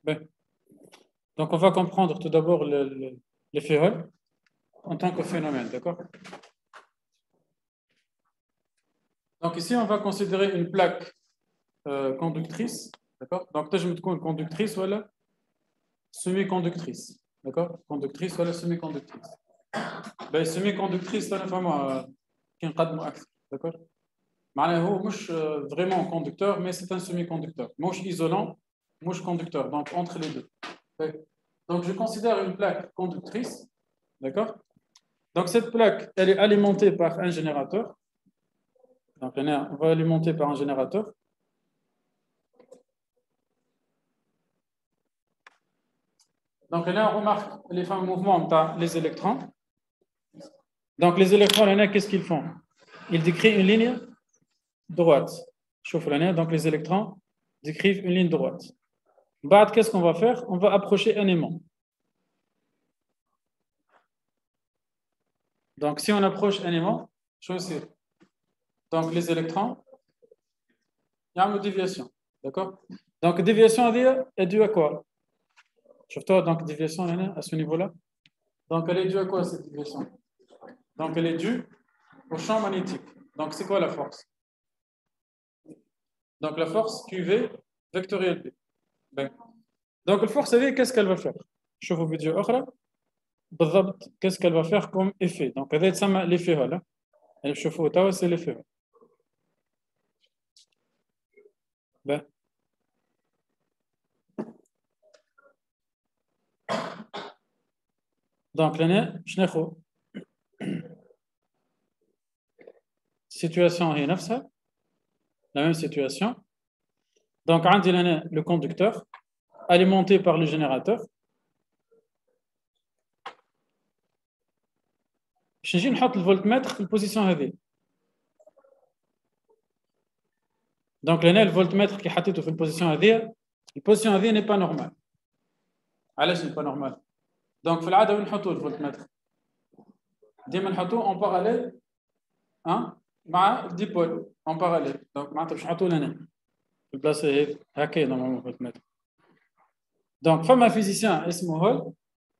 Ben, donc, on va comprendre tout d'abord les féroles en tant que phénomène, d'accord? Donc, ici, on va considérer une plaque conductrice, d'accord? Donc, je me trouve une conductrice, voilà, semi-conductrice, d'accord? Conductrice, voilà, semi-conductrice. Ben, semi-conductrice, c'est vraiment qui نقدموا أكثر, d'accord? معناه هو مش vraiment conducteur, mais c'est un semi-conducteur. مش isolant, مش conducteur, donc entre les deux. Donc, je considère une plaque conductrice, d'accord? Donc, cette plaque, elle est alimentée par un générateur. Donc, on va alimenter par un générateur. Donc, là, on remarque les fameux mouvements les électrons. Donc, les électrons, qu'est-ce qu'ils font? Ils décrivent une ligne droite. Donc, les électrons décrivent une ligne droite. Qu'est-ce qu'on va faire? On va approcher un aimant. Donc, si on approche un aimant, donc les électrons, il y a une déviation. D'accord? Donc, déviation est due à quoi? Donc, déviation à ce niveau-là. Donc, elle est due à quoi cette déviation? Donc, elle est due au champ magnétique. Donc, c'est quoi la force? Donc, la force QV vectorielle B. Ben. Donc, la force V, qu'est-ce qu'elle va faire? Je vous vidéo autre. Qu'est-ce qu'elle va faire comme effet? Donc, elle va être l'effet. Elle chauffe au taw, c'est l'effet. Ben. Donc, l'année, je n'ai pas. Situation est la même situation. Donc, le conducteur alimenté par le générateur. Je vais mettre le voltmètre en position هذه. Donc, le voltmètre qui est en position هذه, la position هذه n'est pas normale. علاش n'est pas normale? Donc, في العادة وين نحطوا الفولتمتر؟ ديما نحطوه en parallèle مع الديبول en parallèle. Donc, معناتها باش نحطوه لهنا في البلاصة هذه هكا normalement الفولتمتر. Donc, فما physicien اسمه هول,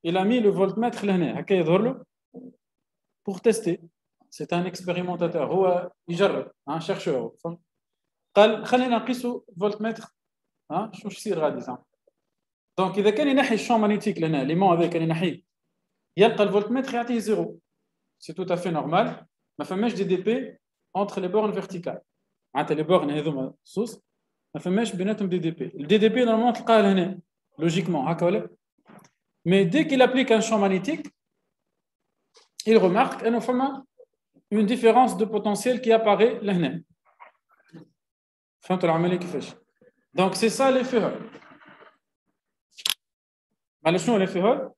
il a mis le voltmètre لهنا هكا يظهر له pour tester. C'est un expérimentateur. هو يجرب, un chercheur. قال خلينا نقيسوا فولتمتر شو يصير غادي زعما. دونك اذا كان ينحي الشون مانيتيك لهنا ليمون هذا كان ينحيه يلقى الفولتمتر يعطيه زيرو. سي تو افي نورمال. ما فماش دي دي بي انتر لي بورن فيرتيكال. معناتها لي بورن هذوما صوص ما فماش بيناتهم دي دي بي. الدي دي بي نورمالمون تلقاه لهنا لوجيكمون هكا ولا. مي دي كيل ابليك ان شون مانيتيك il remarque انه فما une différence de potentiel qui apparaît لهنا. فهمتوا العمليه كيفاش؟ Donc c'est ça l'effet Hall. L'effet Hall,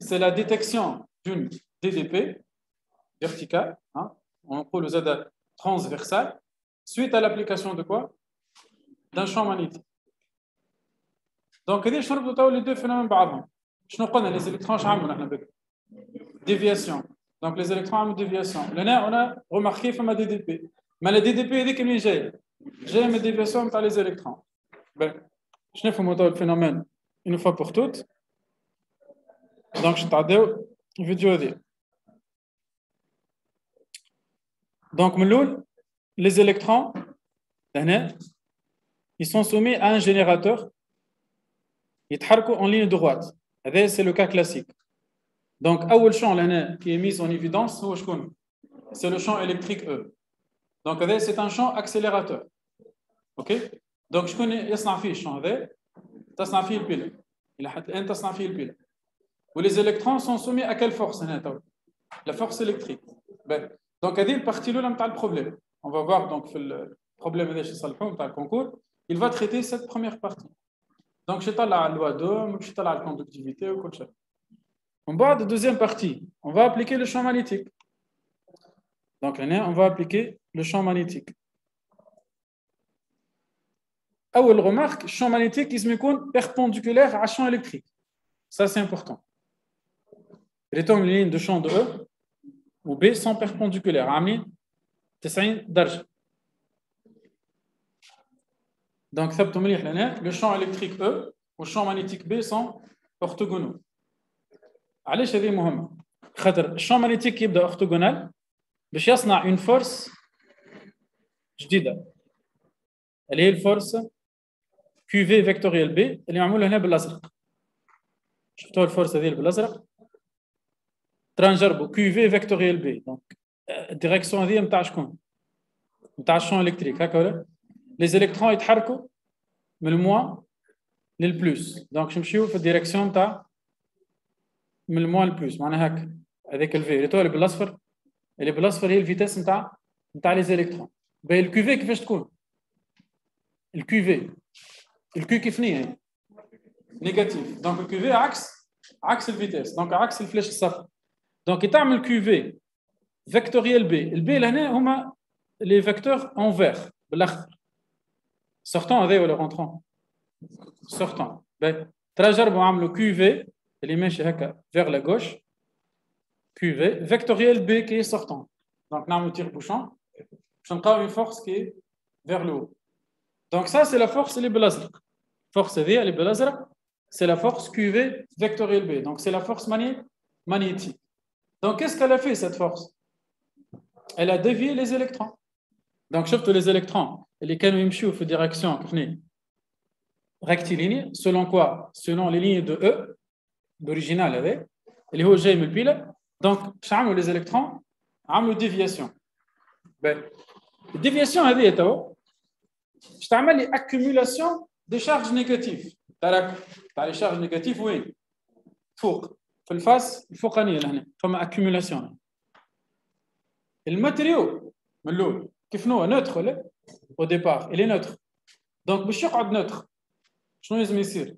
c'est la détection d'une DDP verticale, on prend le Z transversal, suite à l'application de quoi? D'un champ magnétique. Donc je نربطوا les deux phénomènes بعضهم. شنو قلنا les électrons عملوا نحن بك déviation. Donc les électrons عملوا déviation. Là on a remarqué فما DDP. Mais la DDP هذيك منين جايه؟ جايه من déviation نتاع les électrons. Je n'ai pas le phénomène une fois pour toutes. Donc, je t'adore une vidéo. Donc, les électrons, ils sont soumis à un générateur. Ils travaillent en ligne droite. C'est le cas classique. Donc, le champ qui est mis en évidence, c'est le champ électrique E. Donc, c'est un champ accélérateur. OK? Donc, je connais le champ هذا تصنع فيه البيلة. إلى حد الآن تصنع فيه البيلة. les électrons sont soumis à quelle force? La force électrique. Donc, هذه البارتي الأولى نتاع البروبلème. On va voir donc le problème هذا يصلحوه نتاع الكونكور. Il va traiter cette première partie. Donc, je طلع la loi d'Ohm, je طلع la conductivité وكل شيء. On va la deuxième partie. On va appliquer le champ magnétique. Donc, on va appliquer le champ magnétique. أول remarque, le champ magnétique il se met perpendiculaire à champ électrique. Ça c'est important. les lignes de champ de E ou B sont perpendiculaires. عاملين 90 درجة. Donc, ثبتوا مليح لهنا le champ électrique E ou le champ magnétique B sont orthogonaux. علاش هذه مهمة؟ خاطر الشامp magnétique يبدا orthogonal باش يصنع une force جديدة اللي هي الفورس QV فيكتوريال B اللي معمولة هنا بالأزرق. شفتوا الفورس هذه بالأزرق؟ ترانجربوا QV فيكتوريال B. دونك الديريكسيون هذه نتاع شكون؟ نتاع الشون إلكتريك هكا ولا؟ لي زيليكترون يتحركوا من الموان للبلوس. دونك نمشيو في الديريكسيون نتاع من الموان للبلوس. معناها هكا هذاك الفي اللي بالاصفر هي الفيتاس نتاع لي زيليكترون. باهي الكيو في كيفاش تكون؟ الكيو في الكيو كيف هي نيجاتيف. دونك الكيو في عكس الفيتاس. دونك عكس الفلاش الصفر. دونك تعمل كيو في فيكتوريال بي. البي لهنا هما لي فيكتور انفير بالاخضر. سورتون هذا ولا رونترون؟ سورتون. باهي تجربوا عملوا كيو في اللي ماشي هكا فيغ لا غوش كيو في فيكتوريال بي كي سورتون. دونك نعملوا تير بوشون باش نلقاو اون فورس كي فيغ لو. دونك سا سي لا فورس اللي بالازرق. فورس هذه اللي بالازرق سي لا فورس كيو في فيكتوريال بي. دونك سي لا فورس magnétique. Donc qu'est-ce qu'elle a fait cette force? Elle a dévié les électrons. Donc شفتوا les électrons اللي كانوا يمشيو في direction كيفني rectiligne selon quoi? Selon les lignes de E d'original هذا اللي هو جاي من البيله. دونك باش عملوا les électrons عملوا déviation. الديفياسيون هذه تو باش تعمل لي accumulation des charges négatives. تراك تاع لي charges négatives وين؟ فوق في الفاس الفوقانيه لهنا فما accumulation. الماتريو من الاول كيف نوع نوتر ولا او ديبار الي نوتر. دونك باش يقعد نوتر شنو لازم يصير؟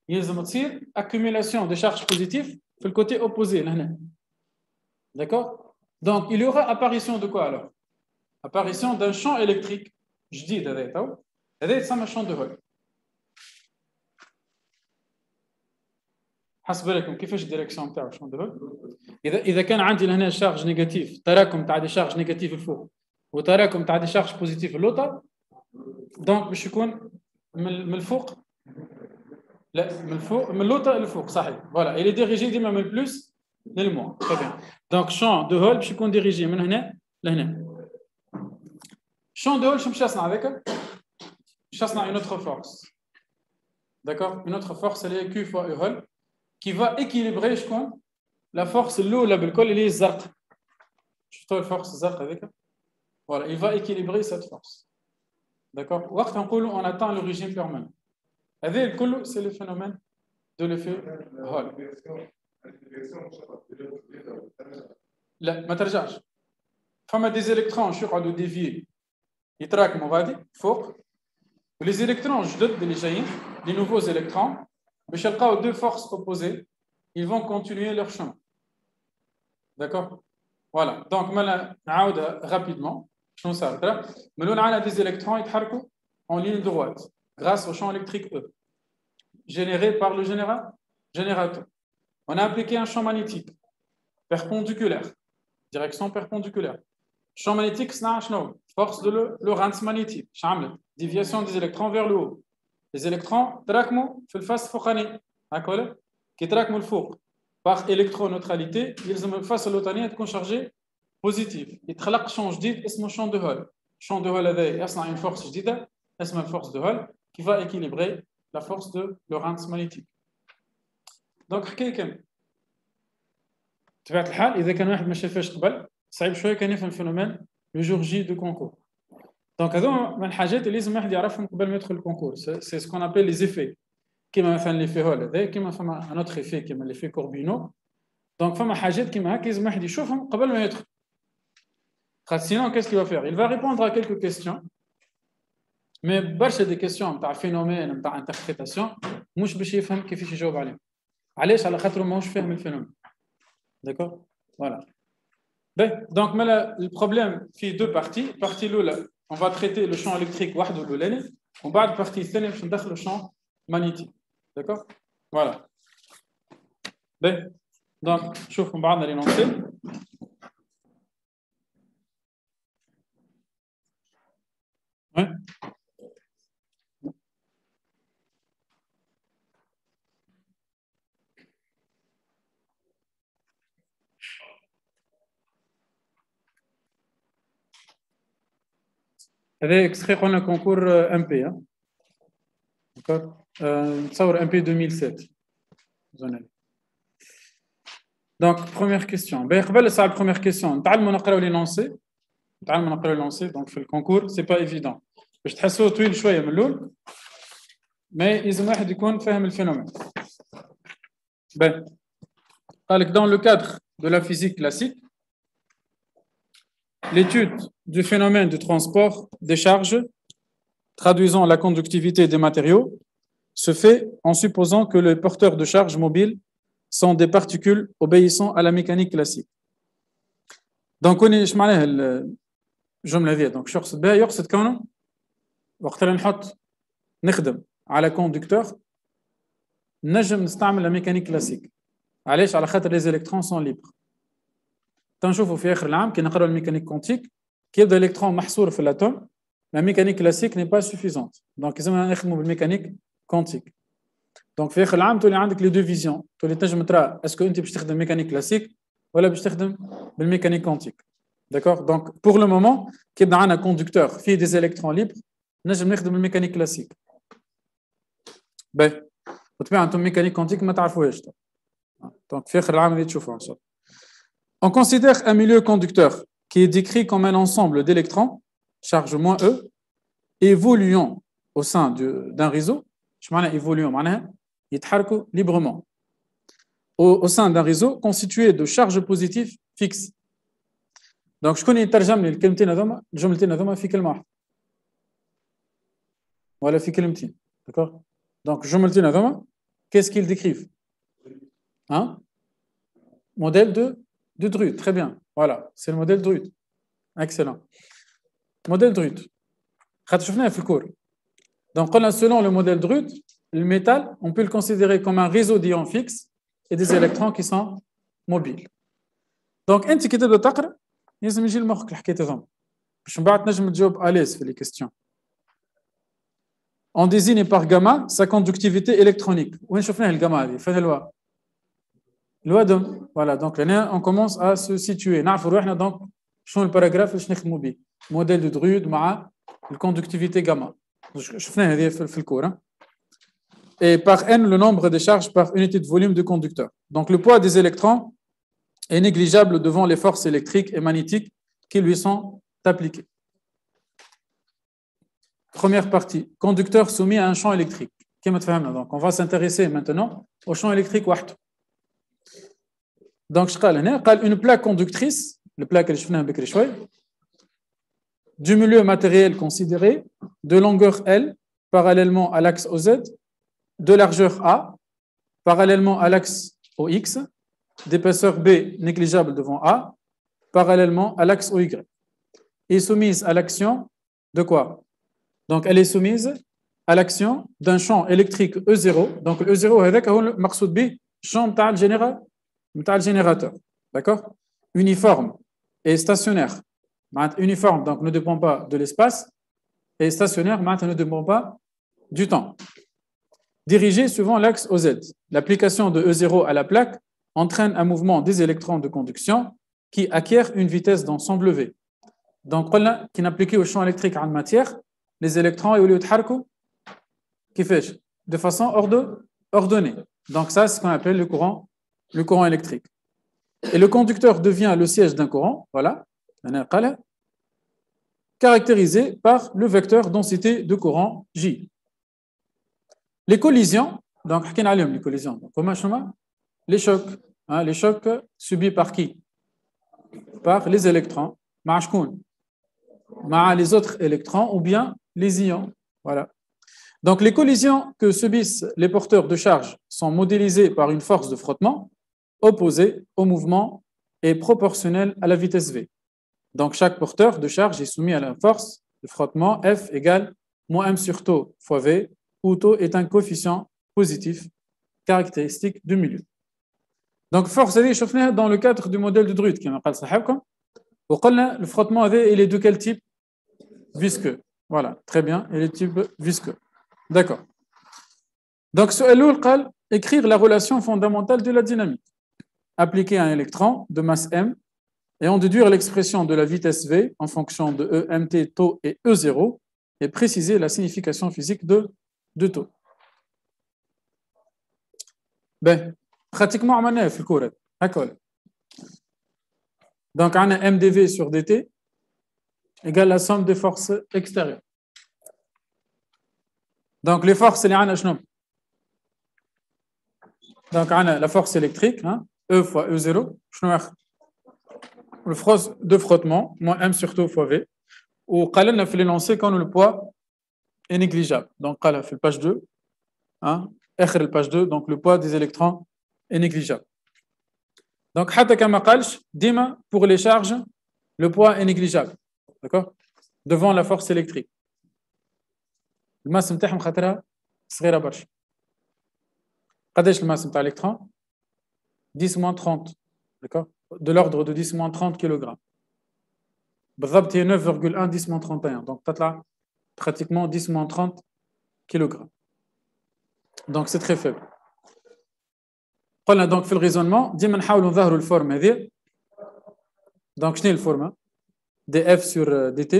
يلزم تصير accumulation des charges positives في الكوتي اوبوزي لهنا. D'accord? Donc il y aura apparition de quoi alors? Apparition d'un champ électrique جديد هذا تو. هذا يتسمى champ de Hall. حسب بالكم كيفاش الديريكسيون تاعو champ de Hall. اذا كان عندي لهنا شارج نيجاتيف تراكم تاع دي شارج نيجاتيف الفوق وتراكم تاع دي شارج بوزيتيف اللوطه. دونك باش يكون من الفوق لا من الفوق من اللوطه للفوق صحيح. فوالا il est dirigé ديما من البلوس للموان. très bien. donc champ de Hall باش يكون ديريجي من هنا لهنا. champ de Hall شنو باش يصنع هذاك؟ باش يصنع une autre force. d'accord? une autre force اللي هي Q fois E Hall qui va équilibrer شكون؟ la force الاولى بالكل اللي هي الزرق. شفتوا الفورس الزرق هذاك؟ voilà il va équilibrer cette force. d'accord? وقت نقولوا on atteint l'origine permanente. هذا الكل c'est le phénomène de l'effet Hall. لا ما ترجعش. فما دي زيليكترون شو يقعدوا ديفيي يتراكموا غادي فوق ولي زيليكترون جدد اللي جايين لي نوفو زيليكترون باش يلقاو دو فورس اوبوزي ils vont continuer leur chemin. d'accord? voilà donc مالا نعاودها rapidement. شنو صار ترى؟ ملون عندنا دي زيليكترون يتحركوا en ligne droite grâce au champ électrique E généré par le générateur. On a appliqué un champ magnétique perpendiculaire, direction perpendiculaire. Champ magnétique, c'est force de Lorentz magnétique. Déviation des électrons vers le haut. Les électrons traquent في الفاس فوقاني هكا كي تراكموا الفوق par électroneutralité يلزم الفاس اللوطانيه تكون شارجي بوزيتيف. يتخلق شون جديد اسمه champ de Hall. champ de Hall هذا يصنع une force جديده اسمها force de Hall qui va équilibrer la force de Lorentz magnétique. donc حكايه كامل. بطبيعه الحال اذا كان واحد ما شافاش قبل صعيب شويه كان يفهم الفينومين لو جور جي دو كونكور. دونك هذو من الحاجات اللي لازم واحد يعرفهم قبل ما يدخل الكونكور. سي سكون ابل لي زيفي كيما مثلا ليفي هول هذا كيما فما ان اوتر ايفي كيما ليفي كوربينو. دونك فما حاجات كيما هكا لازم واحد يشوفهم قبل ما يدخل. خاطر سينون كيس كي va faire? Il va répondre à quelques questions. مي برشا دي كيسيون نتاع فينومين نتاع انتربريتاسيون مش باش يفهم كيفاش يجاوب عليهم. علاش؟ على خاطر ماهوش فاهم الفينومين. داكور؟ فوالا. Donc, le problème fait deux parties. Partie l'oula, on va traiter le champ électrique وحده الاولاني ومن بعد partie الثانيه باش ندخلوا le champ magnétique. D'accord? Voilà. Donc, شوفوا بعضنا l'énoncé. Ouais. هذا extrait قلنا concours MP. Hein? D'accord. نتصور MP 2007. Donc, première question. Ben, قبل نسأل première question. نتعلموا نقراو l'énoncé. نتعلموا نقراو l'énoncé. Donc, في الكونكور c'est pas évident. باش تحسوه طويل شوية من الأول. Mais لازم واحد يكون فاهم الفينومين. Ben, dans le cadre de la physique classique, l'étude du phénomène de transport des charges, traduisant la conductivité des matériaux, se fait en supposant que les porteurs de charges mobiles sont des particules obéissant à la mécanique classique. Donc, on est معناها الجملة هذه. Donc, شخص بها يقصد كونه وقت اللي نحط نخدم على كوندكتور نجم نستعمل la mécanique classique. علاش؟ على خاطر les électrons sont libres. تنشوفوا في آخر العام كي نقراو الميكانيك كونتيك كي يبدا الإلكترون محصور في الأتوم la mécanique classique n'est pas suffisante. Donc, لازمنا نخدموا بالميكانيك كونتيك. Donc, في آخر العام تولي عندك les deux visions. تولي تنجم ترى est-ce que أنت باش تخدم ميكانيك كلاسيك ولا باش تخدم بالميكانيك كونتيك. D'accord? Donc, pour le moment, كي يبدا عندنا كوندكتور فيه des électrons libres نجم نخدم بالميكانيك كلاسيك. باهي. وطبيعة أنتم ميكانيك كونتيك ما تعرفوهاش. Donc, في آخر العام اللي تشوفوها إن شاء الله. On considère un milieu conducteur qui est décrit comme un ensemble d'électrons, charge moins E, évoluant au sein d'un réseau. Je معناها évoluant معناها يتحركوا librement. Au sein d'un réseau constitué de charges positives fixes. Donc, شكون يترجم لي الكلمتين هذوما الجملتين هذوما في كلمة واحدة ولا في كلمتين. D'accord? Donc, الجملتين هذوما qu'est-ce qu'ils décrivent? Hein? Modèle de Drude, très bien. Voilà, c'est le modèle Drude. Excellent. Modèle Drude. Donc, selon le modèle Drude, le métal, on peut le considérer comme un réseau d'ions fixes et des électrons qui sont mobiles. Donc, انت كي تبدا تقرا لازم يجي لمخك الحكايات هذوما باش من بعد تنجم تجاوب à l'aise في les questions. On désigne par gamma sa conductivité électronique. وين شفناه الجاما هذه؟ فين الوا؟ Voilà, donc là, on commence à se situer. Donc, je le paragraphe, je n'ai pas modèle de Drude, la conductivité gamma. Je fais le cours. Et par n, le nombre de charges par unité de volume de conducteur. Donc, le poids des électrons est négligeable devant les forces électriques et magnétiques qui lui sont appliquées. Première partie, conducteur soumis à un champ électrique. Donc, on va s'intéresser maintenant au champ électrique. Donc, je parle une plaque conductrice, le plaque que je fais du milieu matériel considéré, de longueur L, parallèlement à l'axe OZ, de largeur A, parallèlement à l'axe OX, d'épaisseur B négligeable devant A, parallèlement à l'axe OY, et soumise à l'action de quoi? Donc, elle est soumise à l'action d'un champ électrique E0. Donc, E0, c'est le maqsoud bi champ générateur, d'accord? Uniforme et stationnaire. Uniforme, donc ne dépend pas de l'espace, et stationnaire, ne dépend pas du temps. Dirigé suivant l'axe OZ. L'application de E0 à la plaque entraîne un mouvement des électrons de conduction qui acquiert une vitesse d'ensemble V. Donc, qui n'appliqué au champ électrique en matière, les électrons évoluent de façon ordonnée. Donc, ça, c'est ce qu'on appelle le courant électrique. Et le conducteur devient le siège d'un courant, voilà, caractérisé par le vecteur densité de courant J. Les collisions, donc, les collisions, comment les chocs, hein, les chocs subis par qui? Par les électrons, les autres électrons ou bien les ions, voilà. Donc, les collisions que subissent les porteurs de charge sont modélisées par une force de frottement opposée au mouvement et proportionnelle à la vitesse V. Donc, chaque porteur de charge est soumis à la force de frottement F égale moins m sur tau fois V, où tau est un coefficient positif caractéristique du milieu. Donc, force, هذه dans le cadre du modèle de Drude, qui قال صاحبكم. وقلنا le frottement هذا il est de quel type? Visqueux. Voilà, très bien, il est de type visqueux. D'accord. Donc, السؤال الأول قال écrire la relation fondamentale de la dynamique. Appliquer un électron de masse M et en déduire l'expression de la vitesse V en fonction de E, mt, taux et E0 et préciser la signification physique de taux. Ben, pratiquement عملناه في الكورة هكا. Donc, on a mdv sur dt égale la somme des forces extérieures. Donc, les forces, اللي عندنا شنو؟ Donc, on a la force électrique, hein, E fois E0, شنو ياخذ؟ Le force de frottement, moins M sur taux fois V. Ou قال لنا في l'énoncé quand le poids est négligeable. Donc, قالها في page 2, hein, آخر page 2, donc le poids des électrons est négligeable. Donc, حتى كما قالش ديما pour les charges, le poids est négligeable. D'accord? Devant la force électrique. الماس نتاعهم خاطرها صغيره برشا. قداش الماس نتاع الالكترون؟ 10-30. D'accord? De l'ordre de 10-30 kg. بالضبط هي 9,1 10-31. Donc تطلع pratiquement 10-30 kg. Donc c'est très faible. قلنا donc في الريزونمون ديما نحاولوا نظهروا الفورم هذه. Donc شنو هي الفورمه؟ df sur dt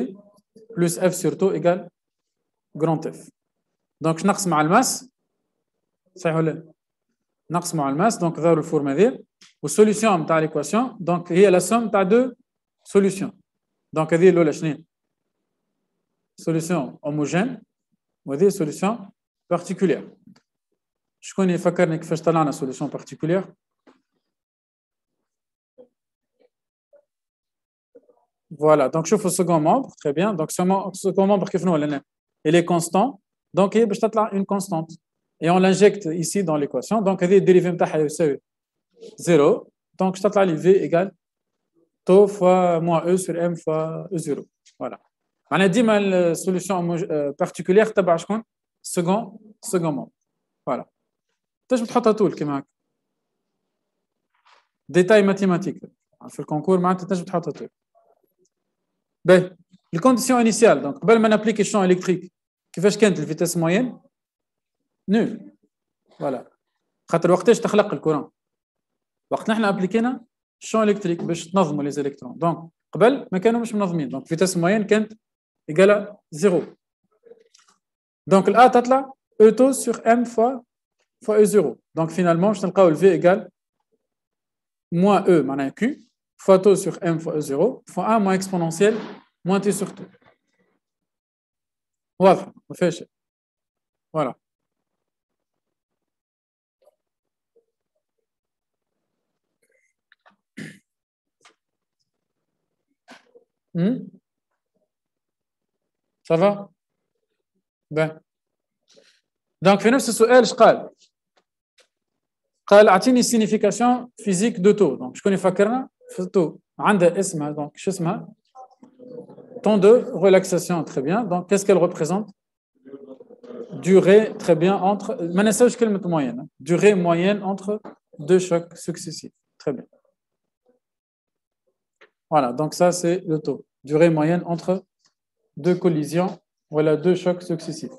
plus f sur tau égale grand F. Donc نقسم على الماس صحيح ولا لا؟ نقسم على الماس donc ظهروا الفورمه هذه والسوليسيون نتاع ليكواسيون donc هي لا سوم تاع دو سوليسيون. Donc هذه الاولى شنو هي؟ سوليسيون هوموجين وهذه سوليسيون بارتيكولير. شكون يفكرني كيفاش طلعنا سوليسيون بارتيكولير؟ Voilà, donc شوفوا second membre, très bien. Donc second membre كيف نقول لنا il est constant, donc هي باش تطلع une constante. Et on l'injecte ici dans l'équation, donc هذه الديريفي نتاعها يساوي 0, donc تطلع لي V égale tau fois moins E sur M fois E0. Voilà. معناها ديما السوليسيون بارتيكولير تبع شكون؟ second membre. Voilà. تنجم تحطها طول كيما هكا. ديتاي ماتيماتيك في الكونكور معناتها تنجم تحطها طول. Ben, les conditions initiales, donc, قبل ما نابليكي الشون électrique, كيفاش كانت الفيتاس موين؟ نول. فوالا. خاطر وقتاش تخلق الكورون؟ وقت نحن ابليكينا الشون électrique باش تنظموا لي زيليكترون. دونك قبل ما كانوا مش منظمين، دونك فيتاس موين كانت إيجالا 0. دونك الأ تطلع E tau sur M fois E0. Donc finalement, باش نلقاو ال V égale moins E معناها Q fois tau sur M fois E0 fois 1 moins exponentielle moins T sur tau. واضح ما فيهاش. Voilà. Ça va? Ben. Donc في نفس السؤال ايش قال؟ قال اعطيني signification physique de taux. Donc شكون يفكرنا؟ في التو عندها اسمها donc شو اسمها؟ Temps de relaxation, très bien. Donc qu'est-ce qu'elle représente? Durée, très bien, entre ما ننساوش كلمة moyenne. Durée moyenne entre deux chocs successifs. Très bien. Voilà, donc ça c'est le taux. Durée moyenne entre deux collisions, voilà, deux chocs successifs.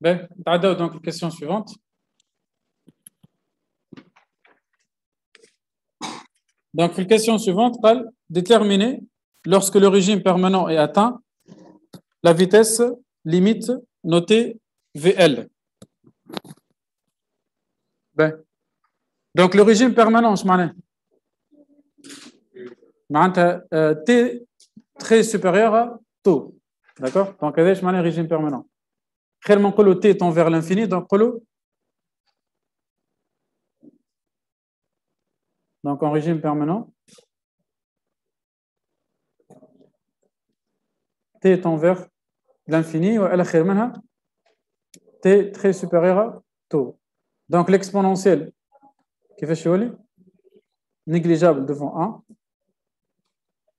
Ben, donc, question suivante. Donc, la question suivante, déterminer, lorsque le régime permanent est atteint, la vitesse limite notée VL. Ben, donc, le régime permanent, je m'en T très supérieur à taux. D'accord? Donc, je m'en régime permanent. Réellement, quand le T tend vers l'infini, donc en régime permanent, T tend vers l'infini, T très supérieur à taux. Donc, l'exponentielle qui fait chier négligeable devant 1.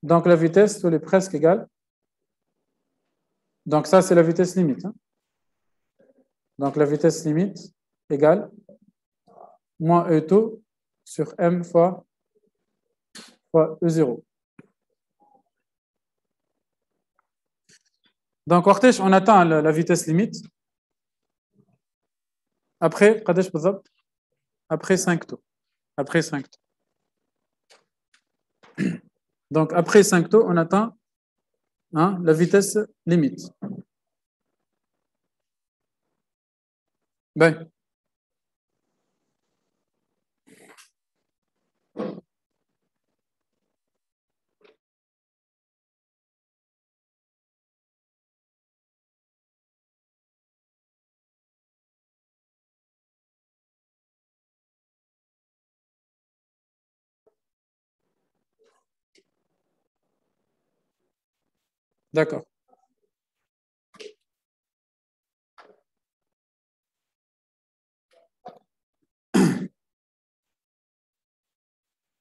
Donc, la vitesse, elle est presque égale. Donc, ça, c'est la vitesse limite. Hein. Donc, la vitesse limite égale moins E taux sur M fois E0. Donc, on atteint la vitesse limite. Après, après 5 taux. Après 5 taux. Donc, après 5 taux, on atteint la vitesse limite. Ben. D'accord.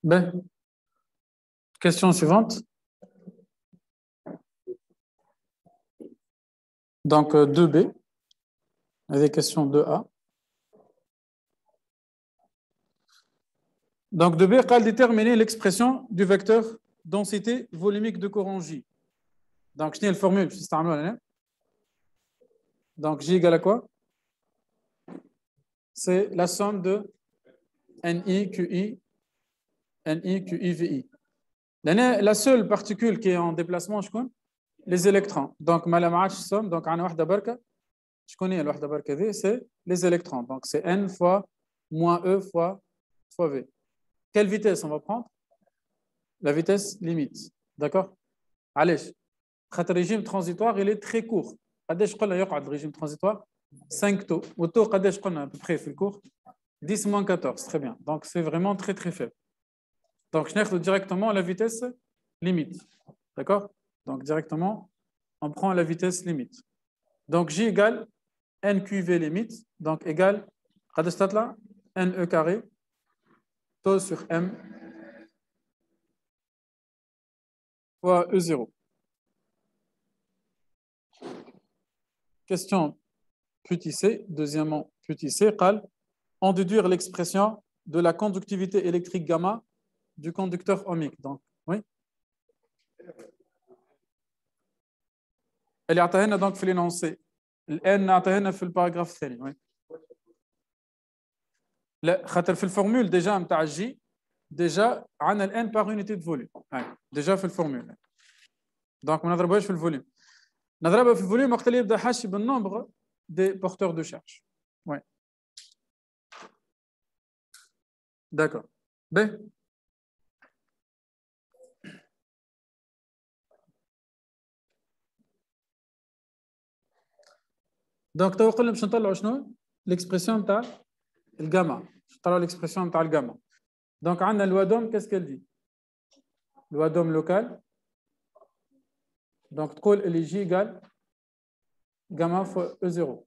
Ben. Question suivante. Donc, 2B. Avec question 2A. Donc, 2B, déterminer l'expression du vecteur densité volumique de courant J. Donc, je tiens la formule. Donc, J égale à quoi? C'est la somme de NI, QI, VI. La seule particule qui est en déplacement, je connais, les électrons. Donc, ma somme, donc, je connais la c'est les électrons. Donc, c'est N fois moins E fois V. Quelle vitesse on va prendre? La vitesse limite. D'accord? Allez, le régime transitoire, il est très court. قداش قلنا يقعد le régime transitoire 5 taux. Au taux, قداش قلنا à peu près في الcours 10 moins 14. Très bien. Donc, c'est vraiment très, très faible. Donc, je n'ai directement la vitesse limite. D'accord? Donc, directement, on prend la vitesse limite. Donc, J égale NQV limite. Donc, égale, là, NE carré, taux sur M fois E0. Question petit c, deuxièmement petit c, en déduire l'expression de la conductivité électrique gamma du conducteur ohmique. Donc, oui. Elle est donc في l'énoncé. N عطاهنا في الباراgraphe الثاني. Oui. لا خاطر في الفورمول ديجا نتاع الجي ديجا عندنا الان باغ يونيتي دو فوليوم ديجا في الفورمول دونك ما نضربوهاش في الفوليوم نضربها في الفوليوم وقت اللي يبدا حاشي بالنومبر دي بورتور دو شارج وي داكور باهي دونك تو قلنا باش نطلعوا شنو ليكسبرسيون نتاع الجاما باش نطلعوا ليكسبرسيون نتاع الجاما دونك عندنا لوا دوم كاس كال دي لوا دوم لوكال دونك تقول اللي جي ايغال gamma fois E0.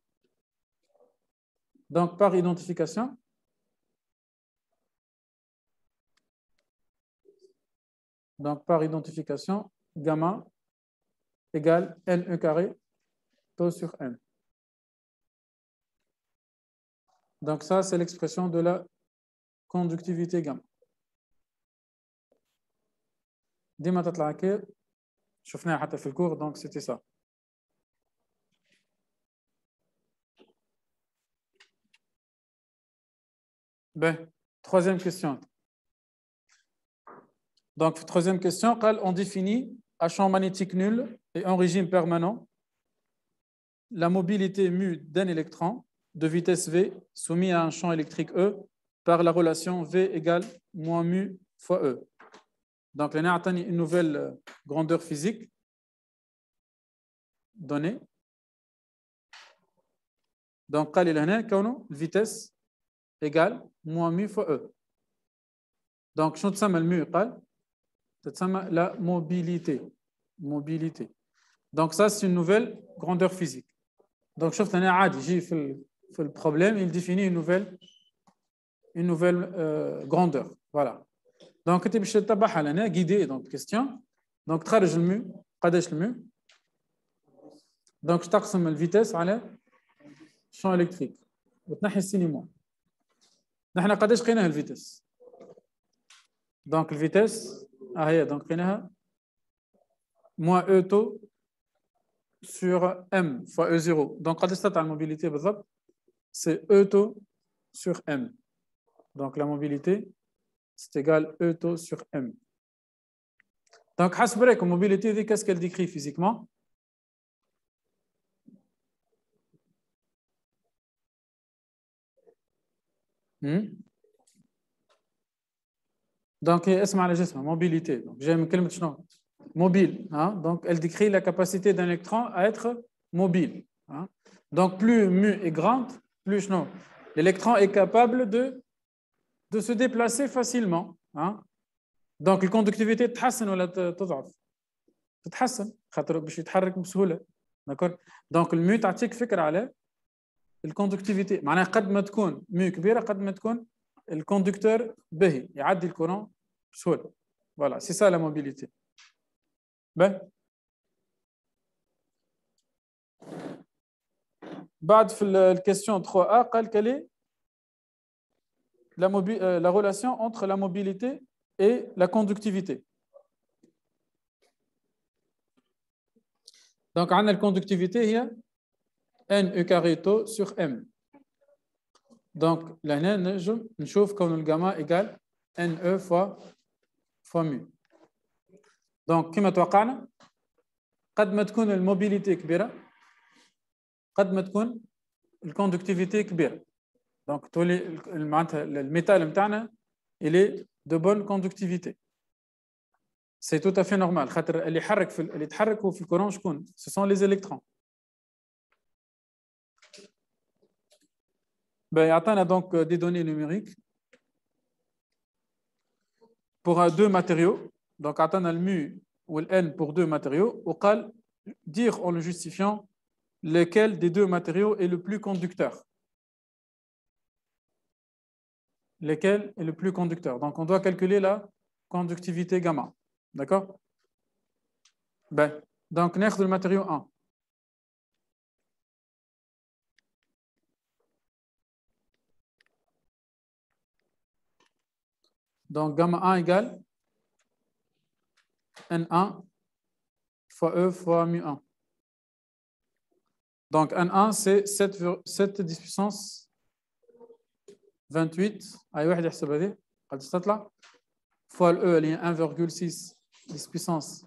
Donc, par identification, gamma égale NE carré, taux sur M. Donc, ça, c'est l'expression de la conductivité gamma. ديما تطلع هكا شفناها حتى في الكور donc c'était ça. Ben, troisième question. Donc, troisième question, on définit un champ magnétique nul et en régime permanent la mobilité mu d'un électron de vitesse V soumis à un champ électrique E par la relation V égale moins mu fois E. Donc, on a une nouvelle grandeur physique donnée. Donc, قال لي هنا كونه vitesse égale moins mu fois E. Donc, شنو تسمى المو قال؟ تسمى la mobilité. Mobilité. Donc, ça, c'est une nouvelle grandeur physique. Donc, شفت هنا عادي يجي في البروبلème, il définit une nouvelle grandeur. Voilà. Donc, tu باش تتبعها لنا guidé donc question. Donc, تخرج المو قداش المو؟ Donc, تقسم الفيتاس على champ électrique وتنحي السينيمون. نحن قداش لقيناها الفيتاس؟ Donc, الفيتاس هي donc لقيناها moins E taux sur M fois E0. Donc, قداش تطلع الموبيليتي بالضبط؟ C'est E taux sur M. Donc, la mobilité, c'est égal E taux sur M. Donc, حسب رأيك mobilité, qu'est-ce qu'elle décrit physiquement? Donc, اسمع على جسمها mobilité. Donc, j'ai une كلمة شنو؟ Mobile. Hein? Donc, elle décrit la capacité d'un électron à être mobile. Hein? Donc, plus mu est grande, plus non. L'électron est capable de se déplacer facilement. Hein? Donc, la conductivité تتحسن ولا تضعف؟ تتحسن خاطر باش يتحرك بسهولة. D'accord? Donc, المو تعطيك فكرة على الكوندكتيفيتي. معناها قد ما تكون مو كبيرة قد ما تكون الكوندكتور باهي يعدي الكورون بسهولة. Voilà, c'est ça la mobilité. Ben. بعد في الكيستيون 3A قال quelle est la relation entre la mobilité et la conductivité. Donc on a la conductivité هي N E carré tau sur M. Donc là نجم نشوف كون الجاما égale NE fois mu. Donc كما توقعنا قد ما تكون الموبيليتي كبيرة قد ما تكون الكوندكتيفيتي كبيرة. Donc تولي معناتها الميتال نتاعنا il est de bonne conductivité. C'est tout à fait normal. خاطر اللي يتحركوا في الكورون شكون؟ Ce sont les électrons. Ben يعطينا donc des données numériques pour deux matériaux. Donc يعطينا le mu ou le n pour deux matériaux. وقال dire en le justifiant lequel des deux matériaux est le plus conducteur. Lequel est le plus conducteur. Donc on doit calculer la conductivité gamma. D'accord? Ben, donc ناخذ le matériau 1. Donc gamma 1 égale N1 fois E fois mu1. Donc N1 c'est 7 10 puissance 28. أي واحد يحسب هذه قد تطلع fois le E elle est 1,6 10 puissance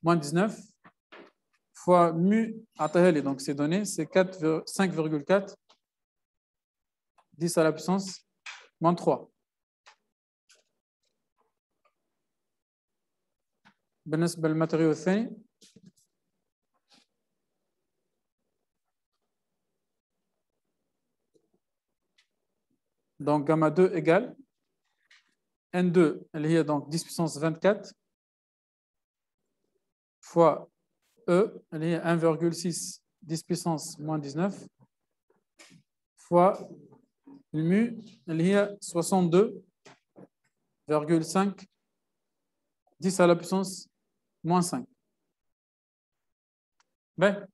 moins 19 fois mu عطيها لي donc c'est donné c'est 5,4 10 à la puissance moins 3. بالنسبة للماتيريو الثاني donc gamma 2 égale N2 elle est donc 10 puissance 24 fois E elle est 1,6 10 puissance moins 19 fois le mu elle est 62,5 10 à la puissance moins 5. Ben,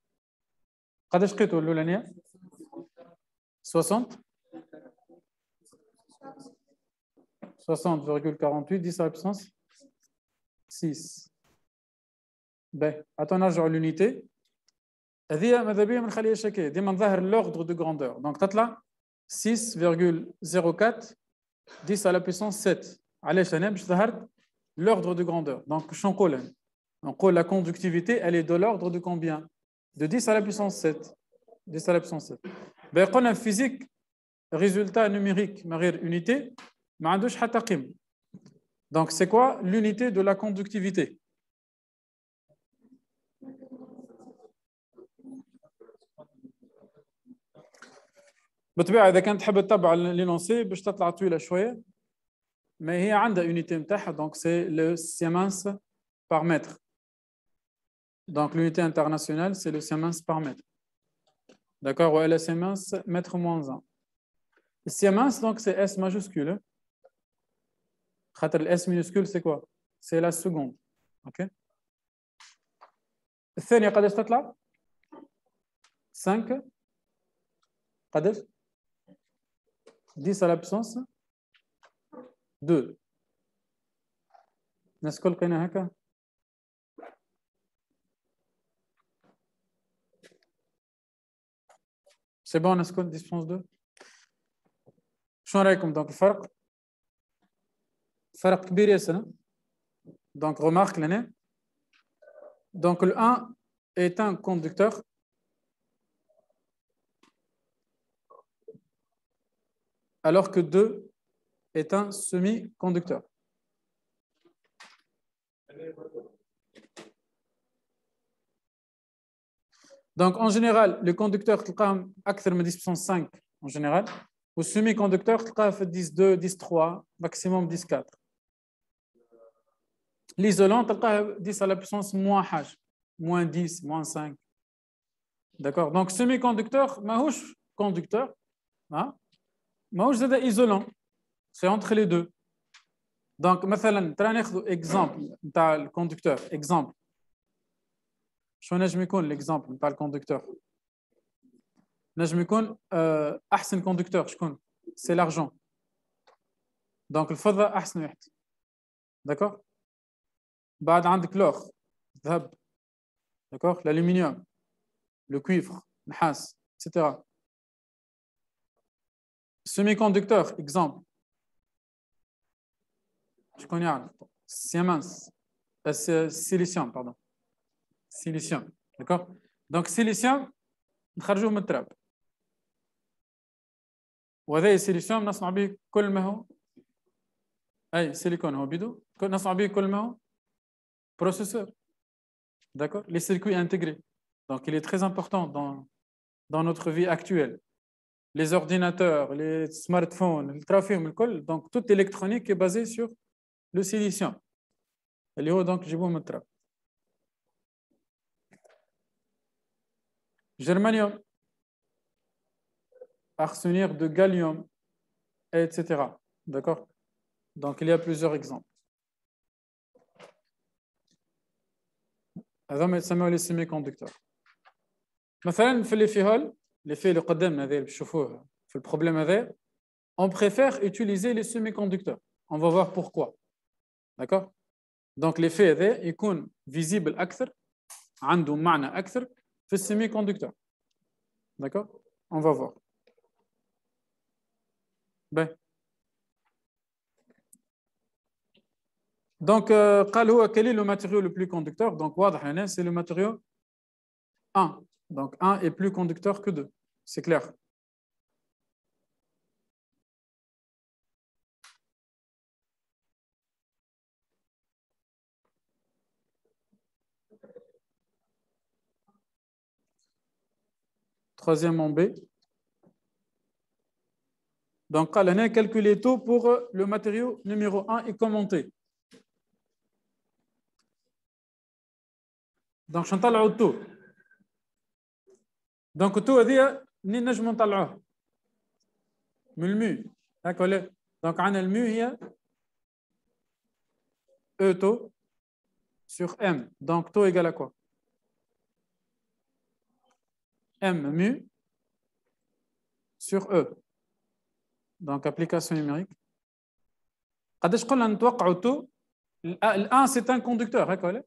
قداش لقيتو الأولانية؟ 60 60,48 10 à la puissance 6. Ben, attends نرجعوا l'unité. هذه ماذا بيا ما نخليهاش هكا ديما نظهر l'ordre de grandeur. Donc تطلع 6,04 10 à la puissance 7. علاش انا باش ظهرت l'ordre de grandeur. Donc شنو نقول؟ نقول la conductivité elle est de l'ordre de combien? De 10 à la puissance 7. 10 à la puissance 7. Ben قلنا في physique résultat numérique ما غير unité ما عندوش حتى قيمه. Donc c'est quoi l'unité de la conductivité? بالطبيعه اذا كنت تحب تتبع لينونسي باش تطلع طويله شويه ما هي عندها unité نتاعها donc c'est le Siemens par mètre. Donc l'unité internationale c'est le Siemens par mètre. D'accord, ouais, le Siemens mètre moins 1. Le Siemens donc c'est S majuscule. Le S minuscule c'est quoi? C'est la seconde. OK. الثانيه قداش تطلع؟ 5 قداش؟ 10 à la puissance 2. الناس الكل لقينا هكا؟ سي بون الناس الكل 10 puissance 2. شنو رايكم دونك الفرق؟ فرق كبير ياسر. Donc remarque l'année. Donc le 1 est un conducteur alors que 2 est un semi-conducteur. Donc en général le conducteur تلقاهم أكثر من 10 puissance 5 en général. Au semi-conducteur تلقاه في 10 2 10 3 maximum 10 4. L'isolant تلقاه 10 à la puissance moins حاجة moins 10 moins 5. D'accord. Donc semi-conducteur ماهوش conducteur ماهوش زاد isolant. C'est entre les deux. Donc مثلا ترى ناخذ exemple نتاع الكوندكتور. exemple شنو نجم يكون l'exemple نتاع الكوندكتور؟ نجم يكون احسن كوندكتور شكون؟ c'est l'argent. Donc الفضة احسن واحد. d'accord. بعد عندك l'or الذهب. d'accord. l'aluminium le cuivre النحاس etc. semi-conducteur exemple شكون يعرف؟ Siemens silicium pardon. silicium. d'accord. donc silicium نخرجوه من التراب وهذا السيليسيوم نصنع به كل ما هو اي سيليكون هو بيدو نصنع به كل ما هو processeur. d'accord. les circuits intégrés. donc il est très important dans notre vie actuelle. les ordinateurs, les smartphones, le trafic الكل donc toute l'électronique est basée sur le silicium اللي هو donc جيبوه من التراب. germanium, arsenure de gallium, etc. D'accord. Donc il y a plusieurs exemples. هذا ما يسموه les semi-conducteurs. مثلا في اللي فيه اللي قدامنا هذا اللي بتشوفوه في البروبلème هذا on préfère utiliser les semi-conducteurs. On va voir pourquoi. D'accord. donc l'effet هذا يكون visible أكثر عنده معنى أكثر في semi-conducteur. D'accord. on va voir. Ben. Donc قال هو quel est le matériau le plus conducteur? donc واضح هنا c'est le matériau 1. donc 1 est plus conducteur que 2. c'est clair. Troisième en B. Donc, on a calculé tout pour le matériau numéro 1 et commenté. Donc, je vais le tout. Donc, tout هذه منين نجم نطلعوه؟ من المو. D'accord. Donc, on a le mu هي E taux sur M. Donc, taux égale à quoi? M mu sur E. Donc, application numérique. قداش قلنا نتوقعوا تو ال1 c'est un conducteur هكا.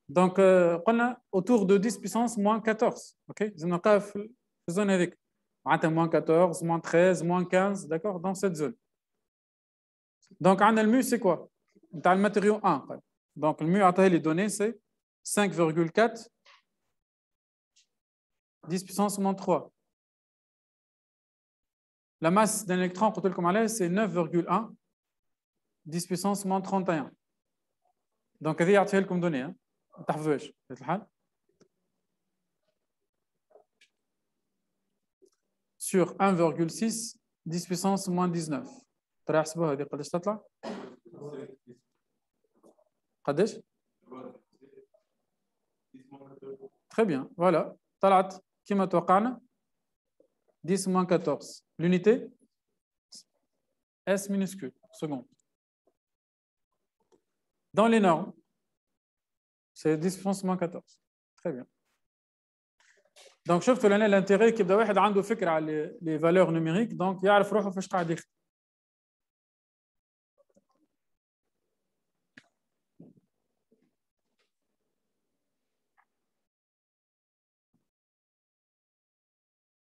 donc قلنا autour de 10 puissance moins 14. OK لازم نلقاها في الزون هذيك. moins 14, moins 13, moins 15, d'accord, dans cette zone. Donc, on a le mu, c'est quoi? On a le matériau 1. Donc, le mu, les données, c'est 5,4 10 puissance moins 3. La masse d'un électron, c'est 9,1 10 puissance moins 31. Donc, هذه يعطيها لكم données. ما تحفظوهاش بطبيعة الحال. Sur 1,6 10 puissance moins 19. ترى احسبوها هذه قداش تطلع؟ قداش؟ Très bien, voilà. طلعت كما توقعنا 10 moins 14. L'unité S minuscule, seconde. Dans les normes, c'est 10 puissance moins 14. Très bien. Donc, شفتوا لنا l'intérêt كيبدا واحد عنده فكرة على les valeurs numériques, donc يعرف روحه فاش قاعد يخدم.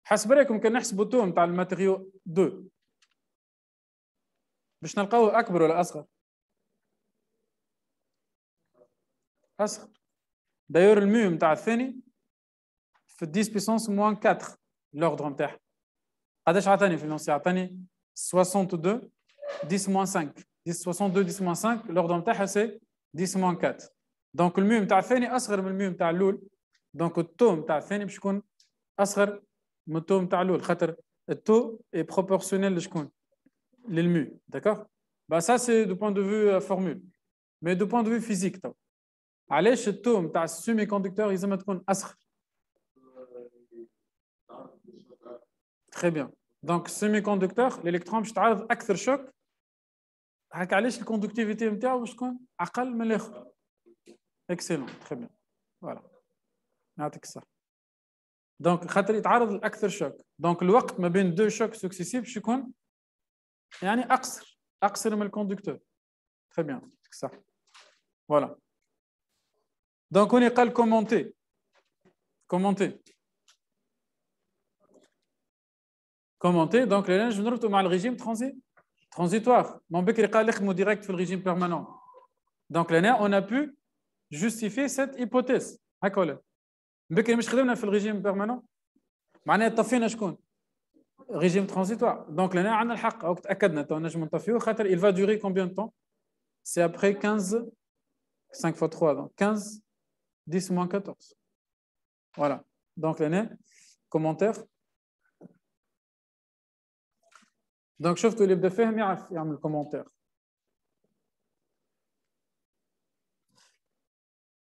حسب رايكم كان نحسبوا التو نتاع الماتيريو 2 باش نلقاوه اكبر ولا اصغر؟ اصغر. دايور الميو نتاع الثاني في 10 بيسونس موان 4 لوردر نتاعها. قداش عطاني في النص؟ عطاني 62 10 موان 5. 62 10 موان 5 لوردر نتاعها سي 10 موان 4. دونك الميو نتاع الثاني اصغر من الميو نتاع الاول. دونك التو نتاع الثاني باش يكون اصغر من التو نتاع الاول خاطر التو اي بروبورسيونيل لشكون؟ للميو. داكوغ؟ با سا سي دو بوين دو فيو فورمول. مي دو بوين دو فيو فيزيك تو. علاش التو نتاع السيمي كوندكتور لازم تكون اصغر؟ Très bien. Donc, semi-conducteur, l'électron باش تعرض أكثر شوك. هكا علاش الكوندكتيفيتي نتاعو باش تكون أقل من الآخر. Excellent. Très bien. Voilà. نعطيك الصح. دونك خاطر يتعرض لأكثر شوك. دونك الوقت ما بين دو شوك سكسيسيف باش يكون يعني أقصر من الكوندكتور. Très bien. نعطيك الصح. Voilà. دونك هوني قال كومونتي. Commenter, donc les je نربطوا مع الريجيم transitoire. Mon بكري قال نخدموا direct في الريجيم permanent. Donc là on a pu justifier cette hypothèse. هكا ولا؟ بكري مش خدمنا في الريجيم permanent. معناها طفينا شكون؟ ريجيم transitoire. Donc là عندنا الحق أو تأكدنا تو نجم نطفيوه خاطر il va durer combien de temps? C'est après 15 5 fois 3 donc 15 10 moins 14. Voilà. Donc là commentaire. Donc, شفتوا اللي بدا فاهم يعرف يعمل commentaire.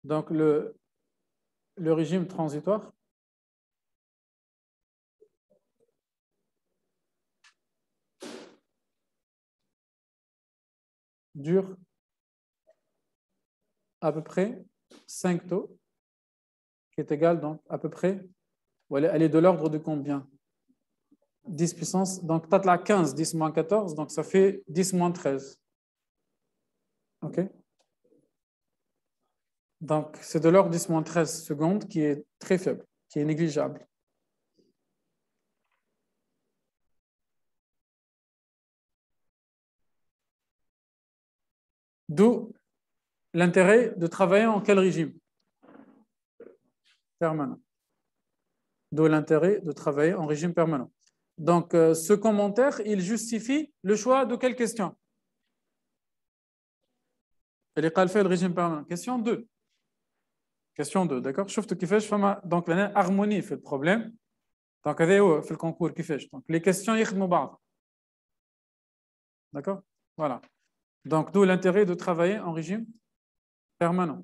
Donc, le régime transitoire dure à peu près 5 taux, qui est égal donc à peu près, elle est de l'ordre de combien? 10 puissance, donc tu as 15, 10 moins 14, donc ça fait 10 moins 13. OK? Donc c'est de l'ordre 10 moins 13 secondes qui est très faible, qui est négligeable. D'où l'intérêt de travailler en quel régime? Permanent. D'où l'intérêt de travailler en régime permanent. Donc, ce commentaire, il justifie le choix de quelle question? Elle est fait le régime permanent. Question 2. Question 2, d'accord? Donc, la harmonie fait le problème. Donc, fait le concours qui fait. Donc, les questions, ils sont d'accord? Voilà. Donc, d'où l'intérêt de travailler en régime permanent.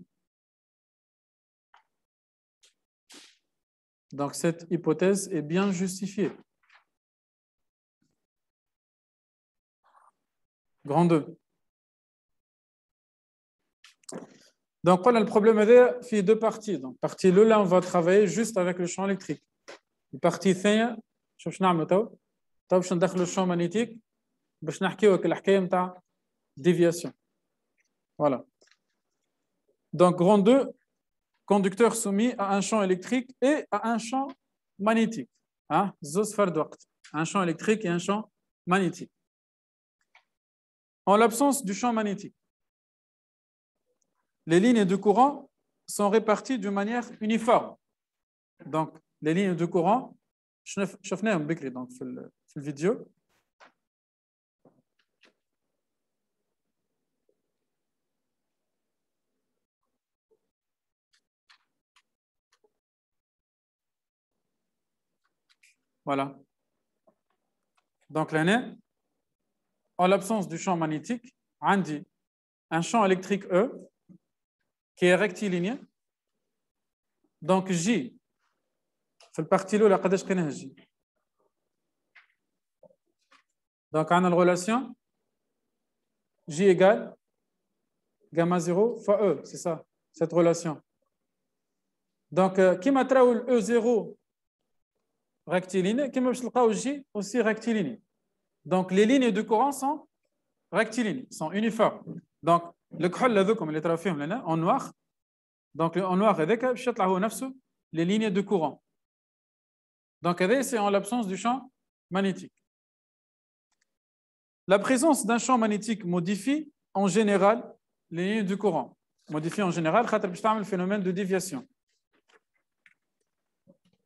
Donc, cette hypothèse est bien justifiée. Grand 2. Donc, voilà, le problème est fait deux parties. Donc, partie là, on va travailler juste avec le champ électrique. La partie 2, je vais le champ magnétique. Je vais la déviation. Voilà. Donc, grand 2, conducteur soumis à un champ électrique et à un champ magnétique. Zos fard waqt. un champ électrique et un champ magnétique. En l'absence du champ magnétique, les lignes de courant sont réparties d'une manière uniforme. Donc, les lignes de courant, شفناهم بكري donc في الفيديو. Voilà. Donc, l'année, en l'absence du champ magnétique, on dit un champ électrique E qui est rectiligne. Donc, J, في البارتي الأولى قداش قيناها J. Donc, on a la relation J égale gamma 0 fois E, c'est ça, cette relation. Donc, qui m'a trouvé E0 rectiligne, qui m'a trouvé J aussi rectiligne. Donc, les lignes de courant sont rectilignes, sont uniformes. Donc, le كحول هذوكم اللي تراو فيهم لنا en noir. Donc, en noir هذاك باش يطلع هو نفسه les lignes de courant. Donc, c'est en l'absence du champ magnétique. La présence d'un champ magnétique modifie en général les lignes du courant. Modifie en général, le phénomène de déviation.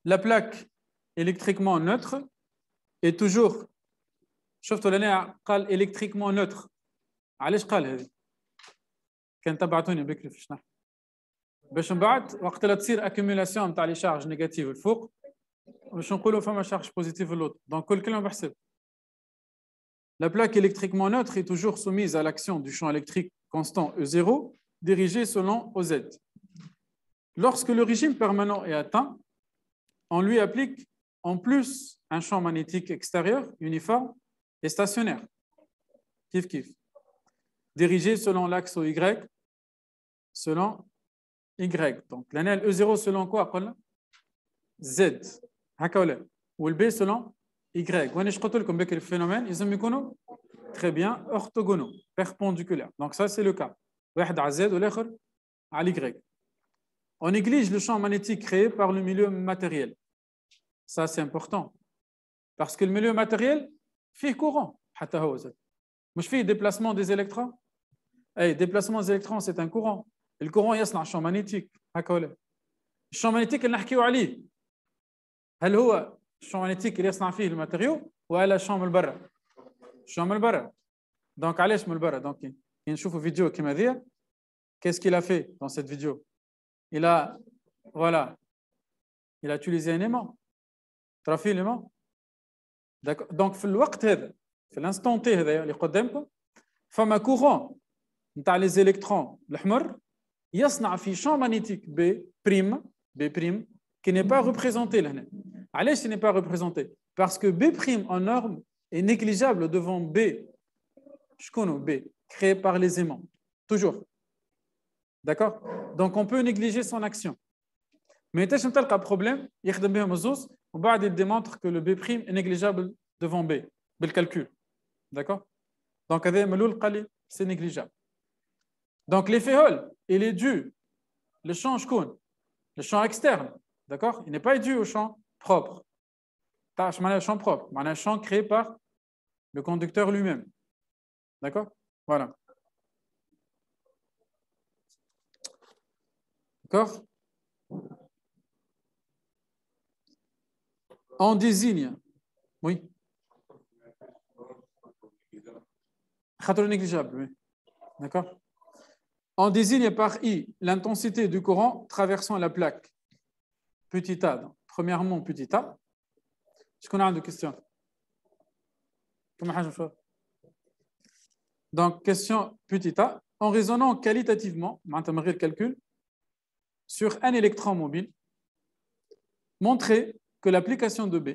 La plaque électriquement neutre est toujours. شفتوا لنا قال électriquement neutre. علاش قال هذه؟ كان تبعتوني بكري في شنو؟ باش من بعد وقت لا تصير accumulation نتاع لي شارج نيجاتيف الفوق باش نقولوا فما شارج بوزيتيف l'autre. Donc كل كلمه بحسب. La plaque électriquement neutre est toujours soumise à l'action du champ électrique constant E0 dirigé selon OZ. Lorsque le régime permanent est atteint, on lui applique en plus un champ magnétique extérieur uniforme et stationnaire. Kif kif. Dirigé selon l'axe Y, selon Y. Donc l'anel E0 selon quoi? Z. Ou le B selon Y. Je قلت لكم بكري الphénomène ils يكونوا très bien orthogonaux, perpendiculaires. Donc ça c'est le cas. واحد على Z والآخر على Y. On néglige le champ magnétique créé par le milieu matériel. Ça c'est important. Parce que le milieu matériel fait courant. حتى هو زاد. مش فيه déplacement des électrons. أي déplacement des électrons c'est un courant. Le courant يصنع champ magnétique. هكا ولا. الشامp magnétique اللي نحكيو عليه هل هو الشامp magnétique اللي يصنع فيه الماتيريو ولا الشامp من برا؟ الشامp من برا. Donc علاش من برا؟ Donc كي نشوفوا فيديو كيما هذيا qu'est-ce qu'il a fait dans cette vidéo? Il a voilà, il a utilisé un aimant. ترى فيه l'aimant. D'accord. Donc في الوقت هذا في l'instant T هذايا اللي قدامكم فما courant نتاع les électrons الأحمر يصنع في champ magnétique B' qui n'est pas représenté là. Allez, ce n'est pas représenté parce que B' en norme est négligeable devant B. Je connais B, créé par les aimants. Toujours. D'accord? Donc, on peut négliger son action. Mais tu as un problème, il démontre que le B' est négligeable devant B, le calcul. D'accord? Donc, c'est négligeable. Donc, l'effet Hall, il est dû, le champ externe. D'accord? Il n'est pas dû au champ propre. Le champ propre, un champ créé par le conducteur lui-même. D'accord? Voilà. D'accord? On désigne. Oui. Négligeable, oui. D'accord? On désigne par I l'intensité du courant traversant la plaque. Petit a. Donc, premièrement, petit a. Est-ce qu'on a une question? Donc, question petit a. En raisonnant qualitativement, le calcul, sur un électron mobile, montrer que l'application de B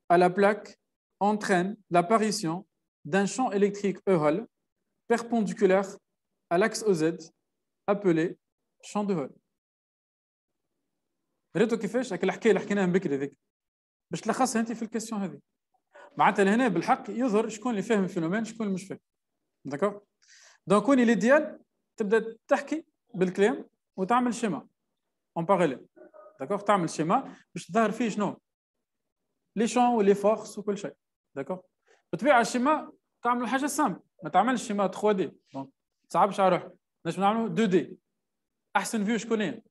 à la plaque entraîne l'apparition d'un champ électrique E Hall perpendiculaire à l'axe OZ appelé champ de Hall. ريتو كيفاش هاك الحكايه اللي حكيناها بكري ذيك باش تلخصها انت في الكيسيون هذه معناتها لهنا بالحق يظهر شكون اللي فاهم الفينومين شكون اللي مش فاهم داكور دونك وين ليديال تبدا تحكي بالكلام وتعمل شيما اون باراليل داكور تعمل شيما باش تظهر فيه شنو لي شون ولي فورس وكل شيء داكور. بطبيعه الشيما تعملوا حاجه سامبل، ما تعملش شيما 3 دي دونك ما تصعبش على روحك. نجم نعملوا 2 دي. احسن فيو شكون هي؟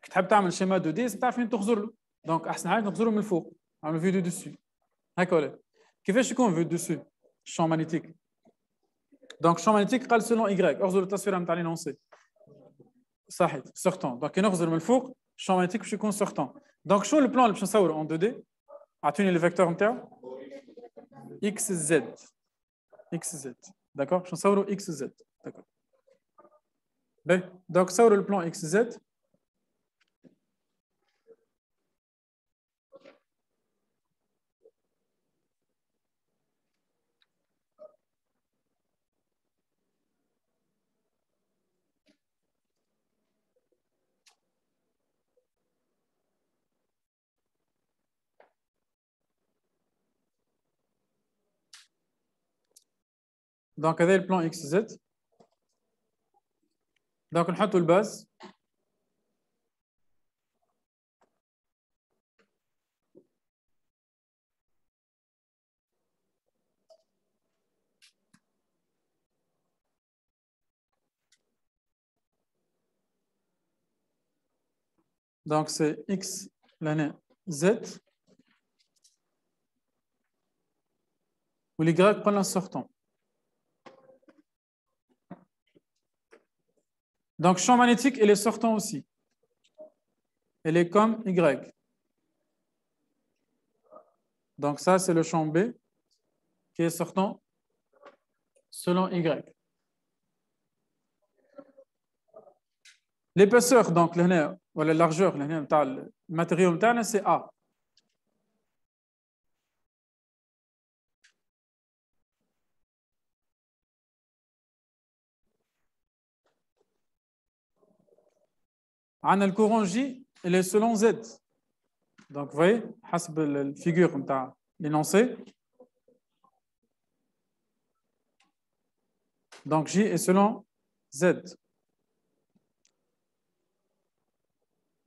كي تحب تعمل شيما 2 دي تعرف فين تخزر له، دونك احسن حاجه تخزره من الفوق، نعملوا فيديو دوسو هكا ولا كيفاش يكون فيديو دوسو الشون مانيتيك. دونك الشون مانيتيك قال سولون ايغريك، اخزر التصويره نتاع لينونسي صحيح سورتون. دونك كي نخزر من الفوق الشون مانيتيك باش يكون سورتون. دونك شنو البلان اللي باش نصوروا اون 2 دي؟ اعطوني لي فيكتور نتاعو اكس زد اكس زد داكور. باش نصوروا اكس زد داكور. باهي دونك صوروا البلان اكس زد. دونك هذا البلان اكس زد. دونك نحطوا الباز. دونك سي اكس لهنا زد واليغريك قلنا سورتون. Donc, champ magnétique, il est sortant aussi. Il est comme Y. Donc, ça, c'est le champ B qui est sortant selon Y. L'épaisseur, donc, ou la largeur, le matériau, c'est A. Le courant J, il est selon Z. Donc, vous voyez, حسب la figure de l'énoncé. Donc, J est selon Z.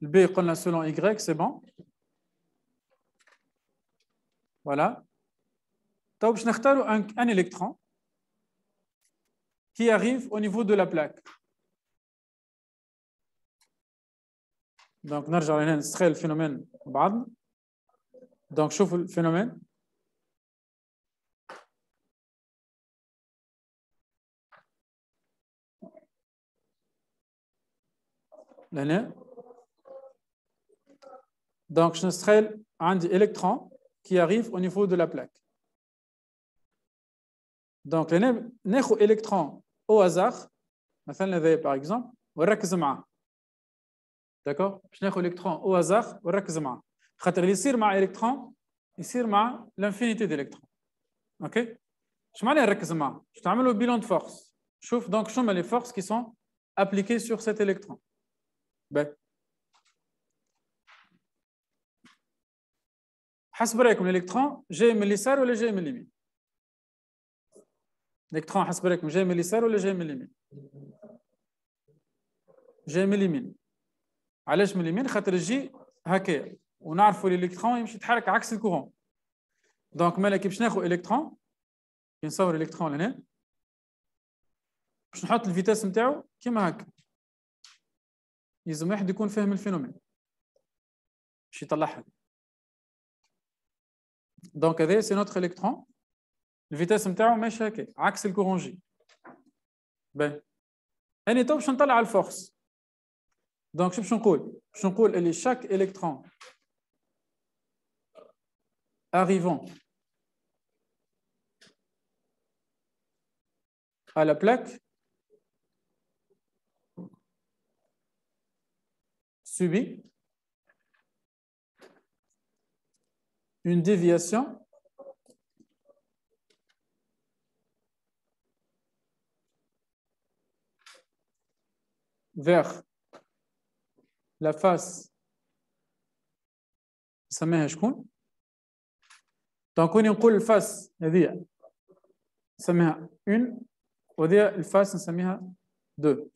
Le B est selon Y, c'est bon. Voilà. Donc, je vais un électron qui arrive au niveau de la plaque. Donc, نرجع هنا نستخيل الفينومين بعض. Donc, شوفوا الفينومين. لهنا. Donc, je نستخيل عندي électron qui arrive au niveau de la plaque. Donc, لهنا ناخذ électron au hasard. مثلا هذا par exemple ونركز معاه. داكور باش ناخذ الكترون او هازار ونركز معاه خاطر اللي يصير مع الكترون يصير مع لانفينيتي ديلكترون. اوكي اش معناها نركز معاه؟ باش تعملوا بيلون دو فورس. شوف دونك شنو هما لي فورس كي سون ابليكي سور سيت الكترون. باهي حسب رايكم الالكترون جاي من اليسار ولا جاي من اليمين؟ الالكترون حسب رايكم جاي من اليسار ولا جاي من اليمين؟ جاي من اليمين. علاش من اليمين؟ خاطر الجي هكا ونعرفوا الالكترون يمشي يتحرك عكس الكورون. دونك مالا كي باش ناخذ الكترون كي نصور الالكترون لهنا باش نحط الفيتاس نتاعو كيما هكا. لازم واحد يكون فاهم الفينومين باش يطلعها. دونك هذا سي نوتر الكترون الفيتاس نتاعو ماشي هكا عكس الكورون جي. باهي اني تو باش نطلع على الفورس. دونك شو باش نقول؟ باش نقول اللي chaque électron arrivant à la plaque subit une déviation vers la face نسميها شكون؟ دونك كوني نقول الفاس هذه نسميها 1 وهذه الفاس نسميها 2.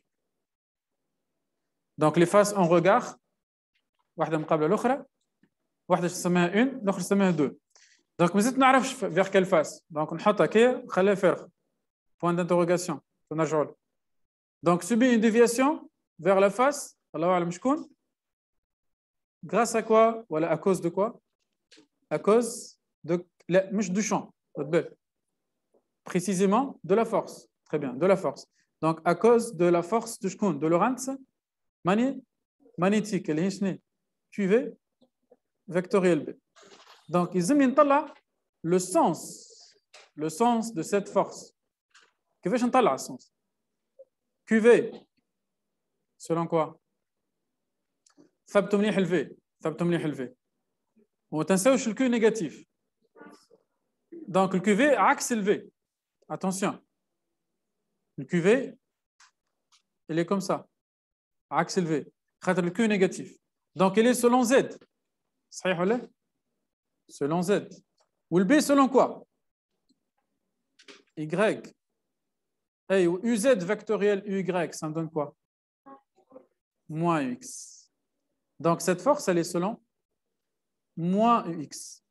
دونك لي فاس اون روغار واحدة مقابلة الأخرى واحدة نسميها 1 الأخرى نسميها 2. دونك مازلت ما نعرفش vers quelle face. دونك نحطها كي نخليها فارغة. Point d'interrogation. نرجعوا له. Donc subit une déviation vers la face. الله أعلم شكون. Grâce à quoi? Voilà, à cause de quoi? À cause de la mouche du champ. Précisément de la force. Très bien, de la force. Donc à cause de la force de شكون? De Lorentz magnétique. اللي هي شنو؟ QV vectoriel B. Donc يلزم نطلع le sens de cette force. كيفاش نطلع السنس؟ QV selon quoi؟ ثبتوا مليح الفي، ثبتوا مليح الفي. وما تنساوش الكيو نيجاتيف. دونك الكيو في عكس الفي. اتونسيون. الكيو في il est comme ça. عكس الفي. خاطر الكيو نيجاتيف. دونك il est selon Z. صحيح ولا؟ selon Z. والبي selon quoi؟ Y. Hey, UZ vectoriel UY, ça me donne quoi? Moins UX. Donc cette force, elle est selon moins UX.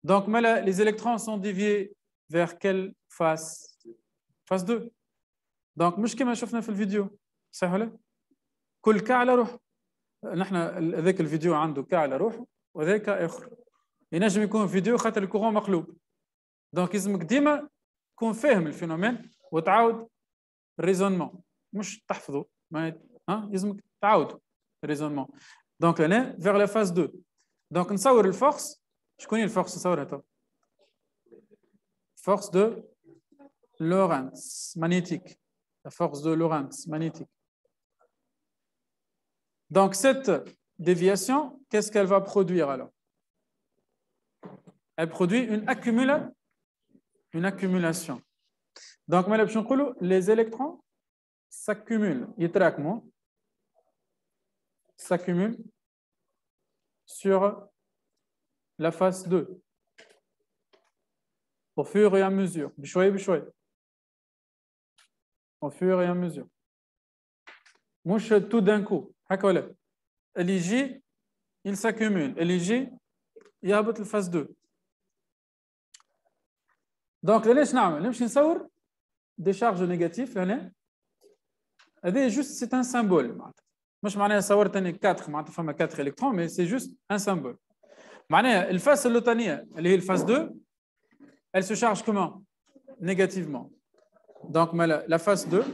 Donc les électrons sont déviés vers quelle face? Face 2. Donc مش كما شفنا في الفيديو صحيح ولا؟ كل كا على روح. نحن ذاك الفيديو عنده كا على روح وذاك اخر. ينجم يكون فيديو خاطر الكورون مقلوب. دونك لازمك ديما تكون فاهم الفينومين وتعاود الريزونمون مش تحفظه ما لازمك تعاود الريزونمون. دونك هنا vers la phase 2. دونك نصور الفورس. شكون هي الفورس نصورها تو؟ force de Lorentz magnétique. La force de Lorentz magnétique. Donc cette déviation, qu'est-ce qu'elle va produire alors? Elle produit une accumulation. Donc les électrons s'accumulent, s'accumulent sur la face 2 au fur et à mesure. Au fur et à mesure. مش tout d'un coup. هكذا. اللي يجي il s'accumule. اللي يجي يهبط الفاز 2. دونك ليش نعمل؟ نمشي نصور دي شارج نيجاتيف هنا. هذا جوست سي ان سامبول معناتها. مش معناها صورت اني 4 معناتها فما 4 الكترون مي سي جوست ان سامبول. معناها الفاس اللوطانيه اللي هي الفاس 2 elle se charge comment? Négativement. Donc la face 2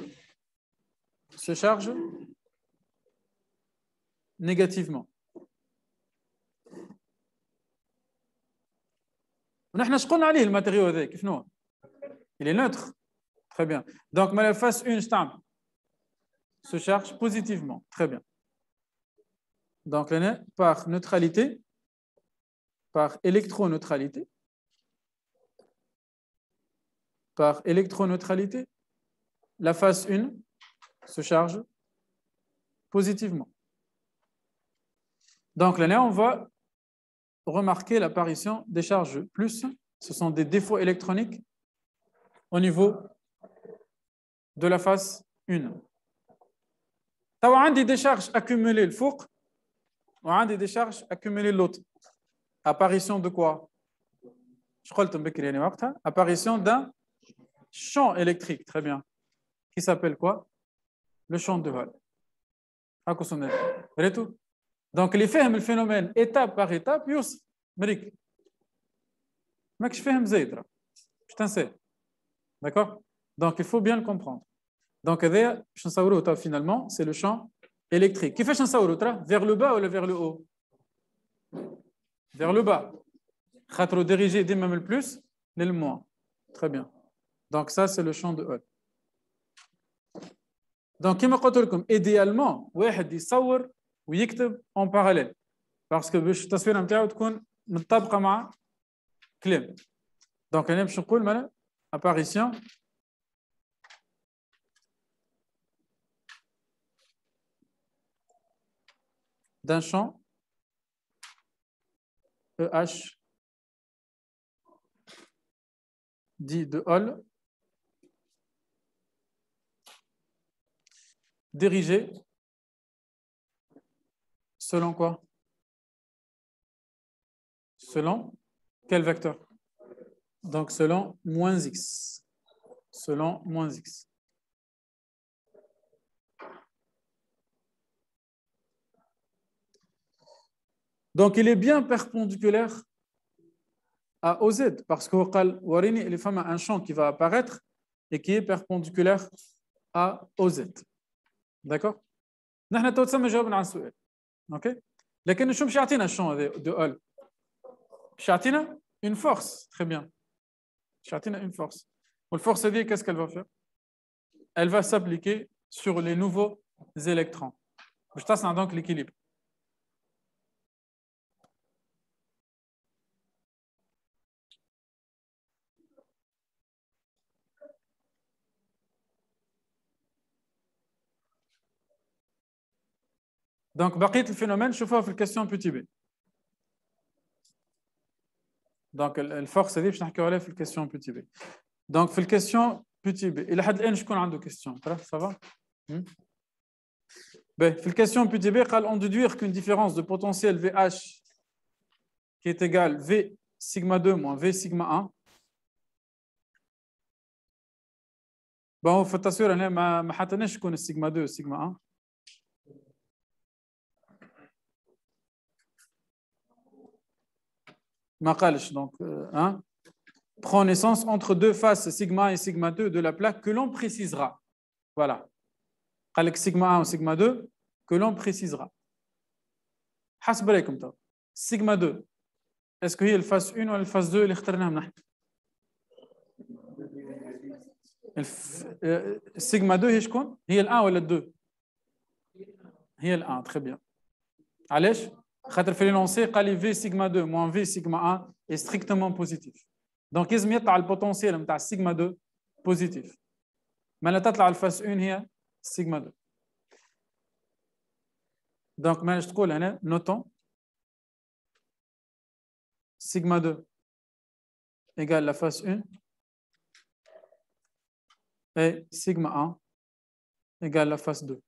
se charge négativement. ونحن شقولنا عليه الماتيريو هذا كيف نوع؟ Il est neutre. Très bien. Donc la face 1 se charge positivement. Très bien. Donc par neutralité, par électroneutralité, la face 1 se charge positivement. Donc là, on va remarquer l'apparition des charges plus. Ce sont des défauts électroniques au niveau de la face 1. طبعا عندي des charges accumulées الفوق وعندي des charges accumulées l'autre. Apparition de quoi? Je قلت بكري يعني وقتها. Apparition d'un champ électrique, très bien. Qui s'appelle quoi? Le champ de Hall. Donc, les faits, le phénomène étape par étape, Youssef, Merik. ماكش فاهم زايد راه. Je t'enseigne. D'accord? Donc, il faut bien le comprendre. Donc, finalement, c'est le champ électrique. Qui fait vers le bas ou vers le haut? Vers le bas. Khatro dirigé des mêmes le plus, le moins. Très bien. Donc, ça, c'est le champ de Hall. Donc, كما قلت لكم idéalement واحد يصور ويكتب en parallèle parce que باش التصويره نتاعو تكون متطابقه مع كلام. Donc انا باش نقول مالا apparition d'un champ EH dit de Hall dirigé selon quoi? selon quel vecteur? Donc, selon moins x. Selon moins x. Donc, il est bien perpendiculaire à OZ parce que Warini, il y a un champ qui va apparaître et qui est perpendiculaire à OZ. D'accord? نحن توتسمى جاوبنا على السؤال. اوكي؟ لكن شو مش يعطينا الشون دو ال؟ مش يعطينا une force. Très bien. مش يعطينا une force. والforce هذه qu'est-ce qu'elle va faire? Elle va s'appliquer sur les nouveaux électrons. باش تصنع donc l'équilibre. Donc, بقية الفينومين شوفوها في الكيستيون بوتي بي. Donc, الفورس هذه باش نحكيو عليها في الكيستيون بوتي بي. Donc, في الكيستيون بوتي بي إلى حد الآن شكون عنده كيستيون؟ سافا؟ في الكيستيون بوتي بي قال on déduire qu'une différence de potentiel VH qui est égale V sigma 2 moins V sigma 1. Bon, في التصوير هنا ما حطيناش شكون السيجما 2 والسيجما 1. ما قالش donc prend naissance entre deux faces sigma et sigma 2 de la plaque que l'on précisera. Voilà. قال لك sigma 1 ou sigma 2 que l'on précisera. حسب رايكم تو sigma 2 est-ce que هي الفاس 1 ولا الفاس 2 اللي اخترناها نحن؟ السيجما 2 هي شكون؟ هي ال1 ولا ال2؟ هي ال1. très bien. علاش؟ خاطر في لونسي قال لي في سيجما 2 moins في سيجما 1 est strictement positif. دونك لازم يطلع البوتنسيال نتاع السيجما 2 بوزيتيف. ما لا تطلع الفاس 1 هي سيجما 2. دونك ماناش تقول هنا نوتون سيجما 2 égale la face 1 et sigma 1 égale la face 2.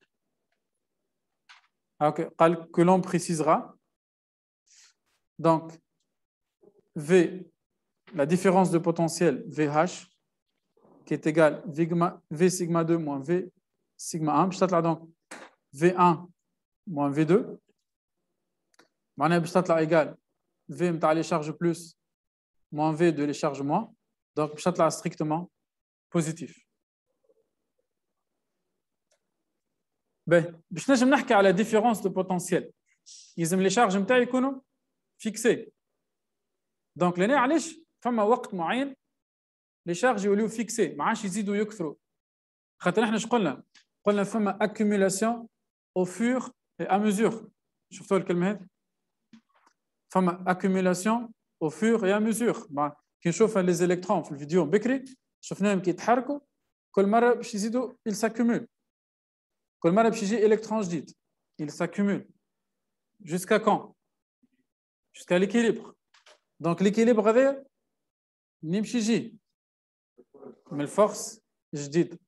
Ok, que l'on précisera. Donc, V, la différence de potentiel VH, qui est égale V sigma 2 moins V sigma 1. Je là donc V1 moins V2. Je là égal V les charges plus moins V de les charges moins. Donc, je là strictement positif. باش نجم نحكي على ديفيرونس دو بوتنسيال يلزم لي شارج نتاعي يكونوا فيكسي. دونك لهنا علاش فما وقت معين لي شارج يوليو فيكسي ما عادش يزيدوا يكثروا خاطر احنا اش قلنا فما اكيميلاسيون او فور اي ا ميزور. شفتوا الكلمه هذه؟ فما اكيميلاسيون او فور اي ا ميزور. كي نشوفها لي زيليكترون في الفيديو بكري شفناهم كي يتحركوا كل مره باش يزيدوا يلساكومول. كل مرة باش يجي électron جديد il s'accumule jusqu'à quand? Jusqu'à l'équilibre. Donc l'équilibre هذا منين باش يجي؟ من الفورس جديد.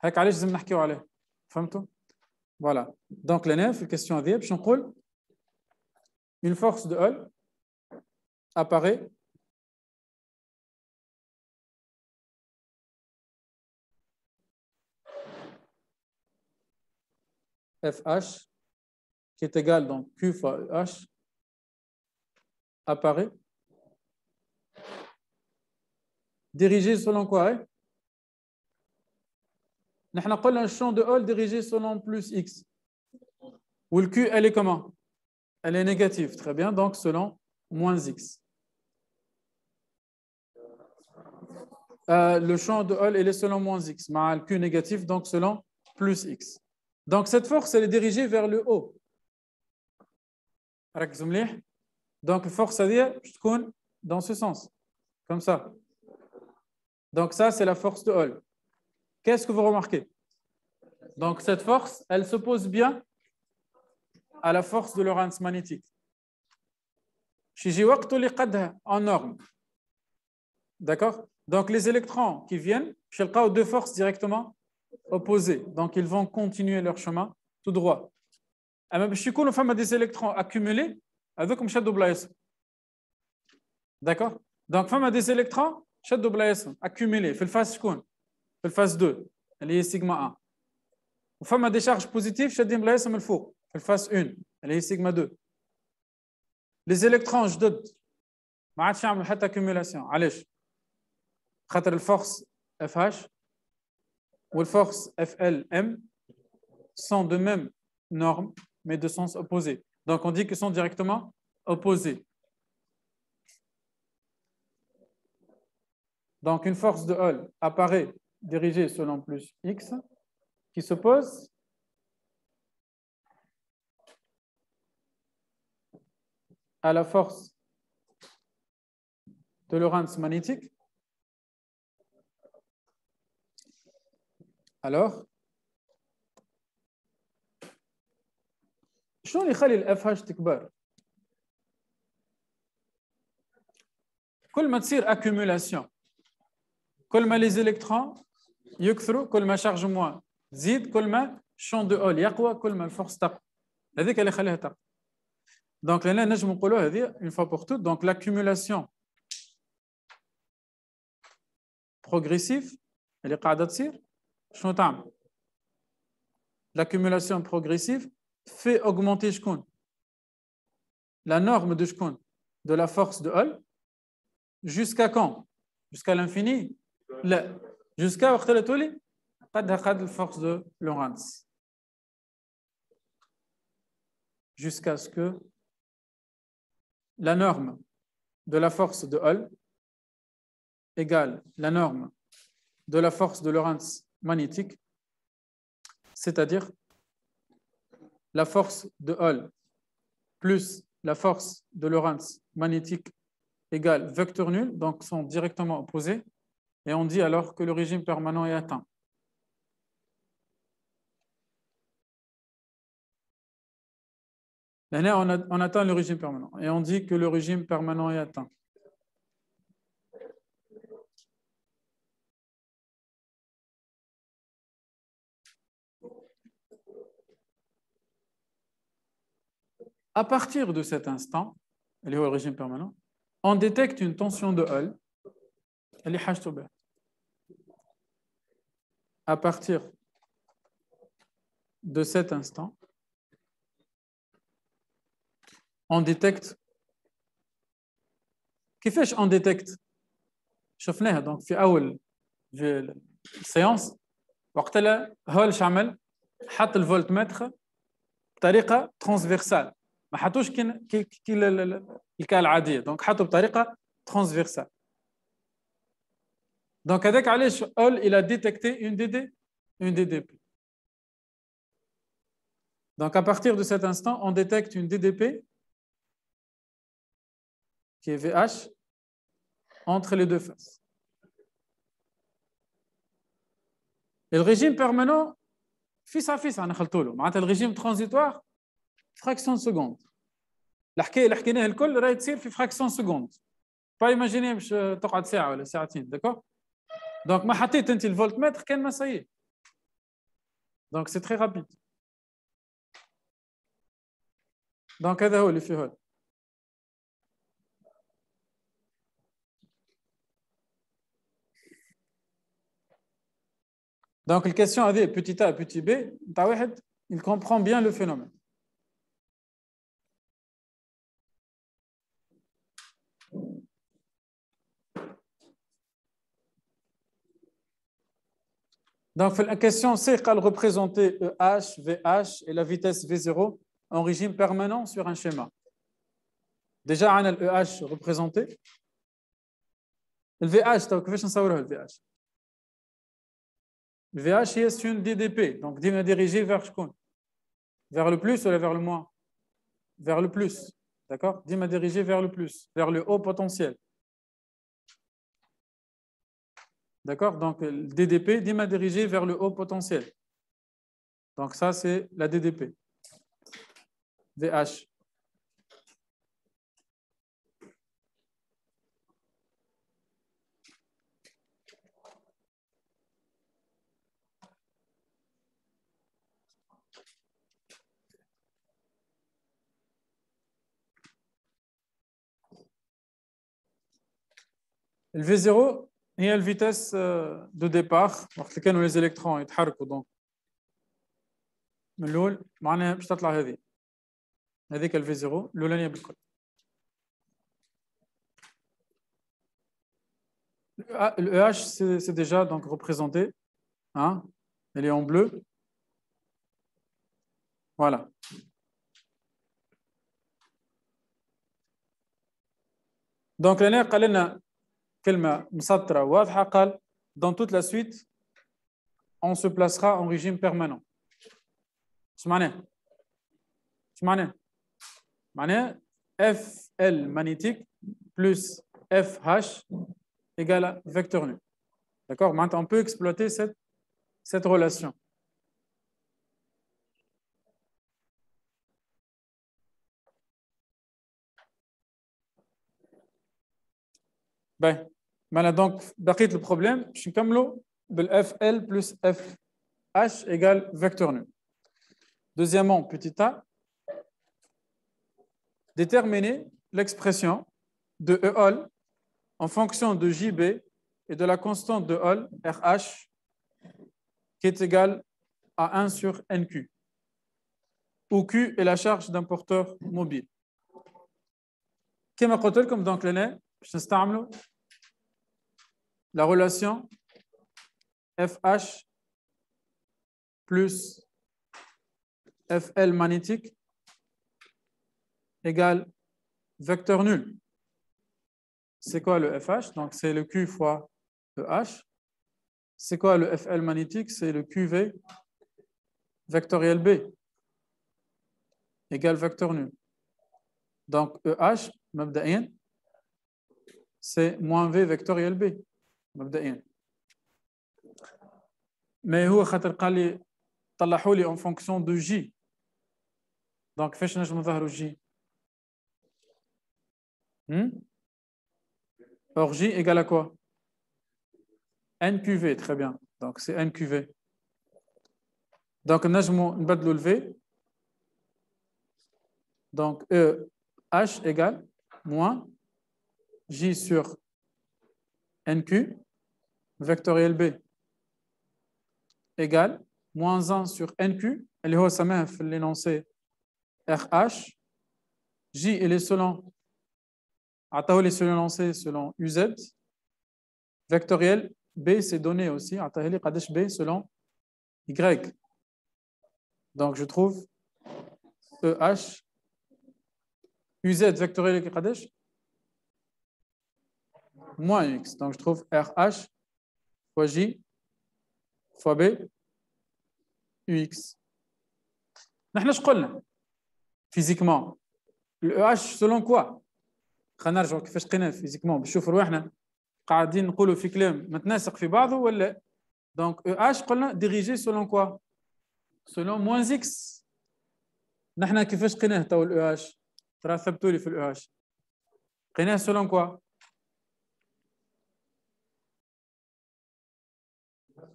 هيك علاش لازم نحكيو عليه. فهمتوا؟ فوالا. دونك لهنا في الكيستيون هذه باش نقول une force de Hall apparaît FH qui est égal donc Q fois H apparaît dirigé selon quoi? Nous avons un champ de Hall dirigé selon plus X. Où le Q, elle est comment? Elle est négative. Très bien. Donc, selon moins X. Le champ de Hall, elle est selon moins X. Mais le Q négatif, donc selon plus X. Donc, cette force, elle est dirigée vers le haut. Donc, force, c'est-à-dire, je tourne dans ce sens. Comme ça. Donc, ça, c'est la force de Hall. Qu'est-ce que vous remarquez? Donc, cette force, elle s'oppose bien à la force de Lorentz magnétique. En norme. D'accord? Donc, les électrons qui viennent, je vais deux forces directement opposées. Donc, ils vont continuer leur chemin tout droit. Mais si on a des électrons accumulés, avec comme d'accord. Donc فما des électrons شدوا بلايصهم accumulés في الفاس شكون في الفاس 2 اللي هي سيجما 1 وفما des charges positives شادين بلايصهم الفوق في الفاس 1 اللي هي سيجما 2 les électrons جدد ما عادش يعملوا حتى accumulation علاش خاطر الفورس FH والفورس FLM sont de même norme mais de sens opposé. Donc on dit qu'ils sont directement opposés. Donc une force de Hall apparaît dirigée selon plus X qui s'oppose à la force de Lorentz magnétique. Alors شنو اللي يخلي الاف هاش تكبر؟ كل ما تصير accumulation كل ما les électrons يكثروا كل ما شارج موان تزيد كل ما champ de Hall يقوى كل ما الفورس تقوى هذيك اللي يخليها تقوى. دونك لهنا نجم نقولوا هذه une fois pour toutes donc l'accumulation progressive اللي قاعده تصير شنو تعمل؟ l'accumulation progressive fait augmenter la norme de de la force de Hall jusqu'à quand? Jusqu'à l'infini? Jusqu'à la force de Lorentz. Jusqu'à ce que la norme de la force de Hall égale la norme de la force de Lorentz magnétique, c'est-à-dire la force de Hall plus la force de Lorentz magnétique égale vecteur nul, donc sont directement opposés, et on dit alors que le régime permanent est atteint. Là, on atteint le régime permanent, et on dit que le régime permanent est atteint. À partir de cet instant, le régime permanent, on détecte une tension de Hall. À partir de cet instant, on détecte. كيفاش on détecte؟ شفناها donc في أول séance وقتها هول شعمل حط الفولتمتر بطريقة transversale. ما حطوش الكا العاديه دونك حطوا بطريقه ترانسفيرسال. دونك هذاك علاش اول il a détecté une DDP. Donc à partir de cet instant on détecte une DDP qui est VH entre les deux faces. Et le régime permanent فيس انا خلطوا له معناتها الريجيم ترانزيتوار fraction de seconde. الحكايه اللي حكيناها الكل راهي تصير في fraction seconde. با ايماجيني باش تقعد ساعه ولا ساعتين داكور. دونك ما حطيت انت الفولتمتر كان ما صايي. دونك سي تري رابيد. دونك هذا هو اللي فيه هول. Donc, la question est petit a et petit b, il comprend bien le phénomène. Donc, la question c'est qu'elle représenter EH, VH et la vitesse V0 en régime permanent sur un schéma. Déjà, on a le EH représenté. Le VH, donc, je vais le VH. Le VH est une DDP, donc dirigé vers vers le plus ou vers le moins? Vers le plus, d'accord? Dirigé vers le plus, vers le haut potentiel. D'accord? Donc, le DDP, dirigé vers le haut potentiel. Donc, ça, c'est la DDP. VH. Le V0 هي la vitesse de départ وقت اللي كانوا les électrons يتحركوا donc من الأول معناها باش تطلع هذيك ال V0 الأولانية بالكل. Le EH c'est déjà donc représenté, hein, elle est en bleu. Voilà. Donc لهنا قال لنا كلمة مسطرة واضحة قال dans toute la suite on se placera en régime permanent. ايش معناه؟ ايش معناه؟ معناه FL magnétique plus FH égale à vecteur nu. D'accord? Maintenant on peut exploiter cette relation. Ben, maintenant donc بقيت le problème باش نكملوا بالFL plus FH égale vecteur nu. Deuxièmement, petit a, déterminer l'expression de EOL en fonction de JB et de la constante de Hall, RH, qui est égale à 1 sur NQ, où Q est la charge d'un porteur mobile. كما قلت لكم donc لنا باش نستعملوا la relation FH plus FL magnétique égale vecteur nul. C'est quoi le FH? Donc c'est le Q fois EH. C'est quoi le FL magnétique? C'est le QV vectoriel B égale vecteur nul. Donc EH مبدئيا c'est moins V vectoriel B مبدئيا. Mais هو خاطر قال لي طلعوا لي en fonction de J. Donc كيفاش نجم نظهروا J؟ Or J égale à quoi? NQV, très bien. Donc c'est NQV. Donc نجموا نبدلوا le V. Donc H égale moins J sur NQ vectoriel B égale moins 1 sur NQ اللي هو سماه في l'énoncé RH. J il est selon عطاو لي sur l'énoncé selon UZ vectoriel B c'est donné aussi عطاه لي قداش B selon Y. Donc je trouve EH UZ vectoriel قداش moins X. Donc je trouve RH fois J fois B UX. نحن اش قلنا physiquement le EH selon quoi؟ خلينا نرجعوا كيفاش لقيناه فيزيكمون باش نشوفوا رواحنا قاعدين نقولوا في كلام متناسق في بعضه ولا. Donc EH قلنا dirigé selon quoi؟ selon moins X. نحن كيفاش لقيناه تو ال EH؟ ترى ثبتوا لي في ال EH لقيناه selon quoi؟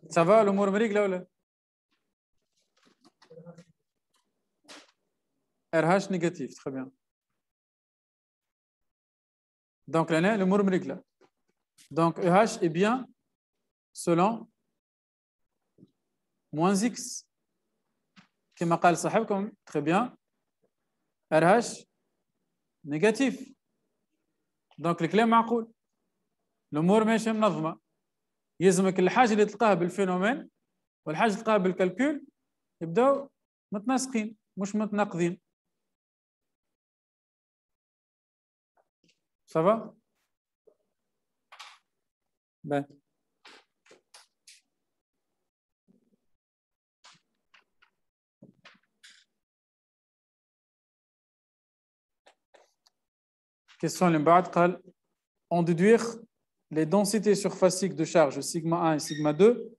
Ça va الامور مريقله ولا؟ RH négatif, très bien. Donc là, le mot مريقله. Donc EH est bien selon moins X. كما قال صاحبكم très bien. RH négatif. Donc الكلام معقول. الامور ماشيه منظمه. يلزمك الحاجه اللي تلقاها بالفينومين والحاجه اللي تلقاها بالكالكول يبداو متناسقين مش متناقضين. Ça va? Ben. Question اللي بعد قال en déduire les densités surfaciques de charge sigma 1 et sigma 2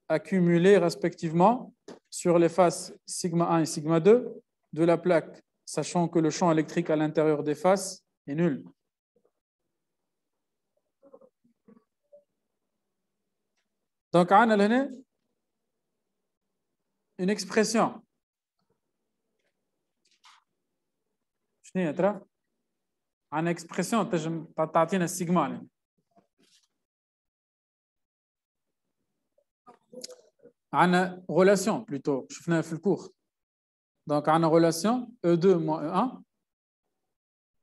accumulées respectivement sur les faces sigma 1 et sigma 2 de la plaque, sachant que le champ électrique à l'intérieur des faces est nul. Donc, on a une expression. شنو هي ترى؟ عندنا expression تنجم تعطينا السيجما. عندنا relation plutôt شفناها في الكور. Donc عندنا relation E2 moins E1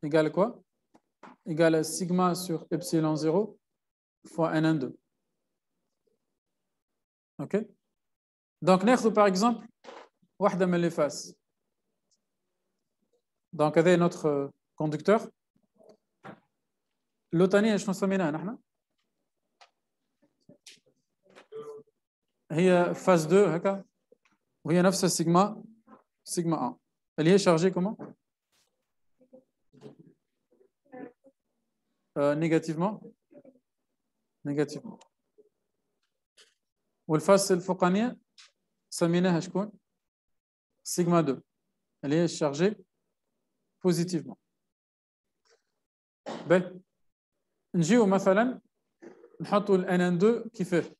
égale quoi? Égale sigma sur epsilon 0 fois N12. OK? Donc ناخذ par exemple واحدة من les faces. Donc هذا notre conducteur. الثانية شنو سميناها نحن؟ هي phase 2 هكا وهي نفس السيجما سيجما 1 اللي هي chargée comment؟ négativement. والفاس الفوقانية سميناها شكون؟ سيجما 2 اللي هي chargée positivement. باهي نجيو مثلا نحطوا ال N2 كيفاه؟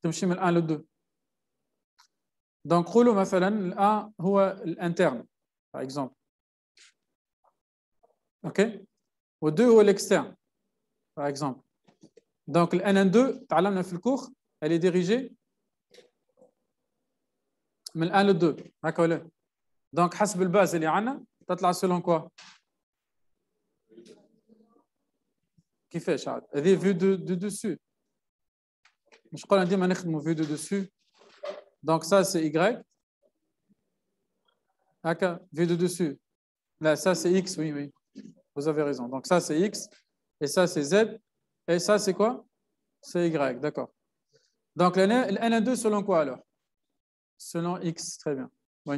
تمشي من 1 ل 2. دونك نقولوا مثلا ال 1 هو الانترن par exemple. اوكي؟ و 2 هو الاكسترن par exemple. دونك ال N2 تعلمنا في الكور elle est dirigée من 1 ل 2 هكا ولا؟ دونك حسب الباز اللي عندنا تطلع selon quoi؟ كيفاش عاد؟ هذه فيو دو دوسو. مش قلنا ديما نخدموا فيو دو دوسو. دونك ça c'est Y. هكا vue de dessus. Là, ça c'est X, oui, oui. Vous avez raison. Donc ça c'est X, et ça c'est Z, et ça c'est quoi? C'est Y, d'accord. Donc le N2 selon quoi alors? Selon X, très bien. Oui.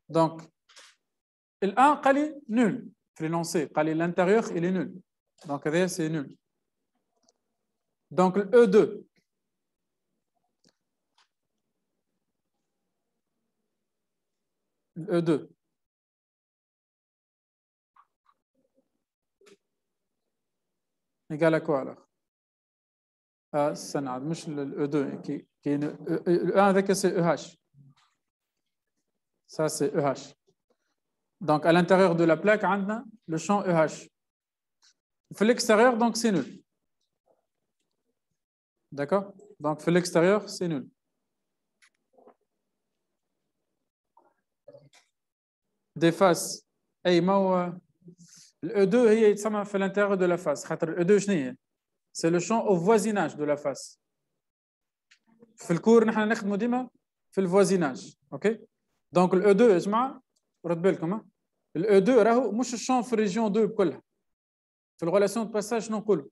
Donc, le 1, قالي nul. في l'énoncé, قالي l'intérieur, il est nul. Donc c'est nul. Donc le E2. E2. Égal à quoi alors? Ça n'a pas le E2 qui est le 1 avec c'est EH. Ça c'est EH. Donc à l'intérieur de la plaque, on a le champ EH. Fait l'extérieur, donc c'est nul. D'accord? Donc fait l'extérieur, c'est nul. Des faces. Hey, moi, le E2, il fait l'intérieur de la face. Le E2, c'est le champ au voisinage de la face. في الكور نحن نخدموا ديما في الفوازيناج. اوكي دونك الاو 2 يا جماعه رد بالكم الاو 2 راهو مش الشون في الريجيون 2 بكلها. في الريلاسيون دو باساج شنو نقولوا؟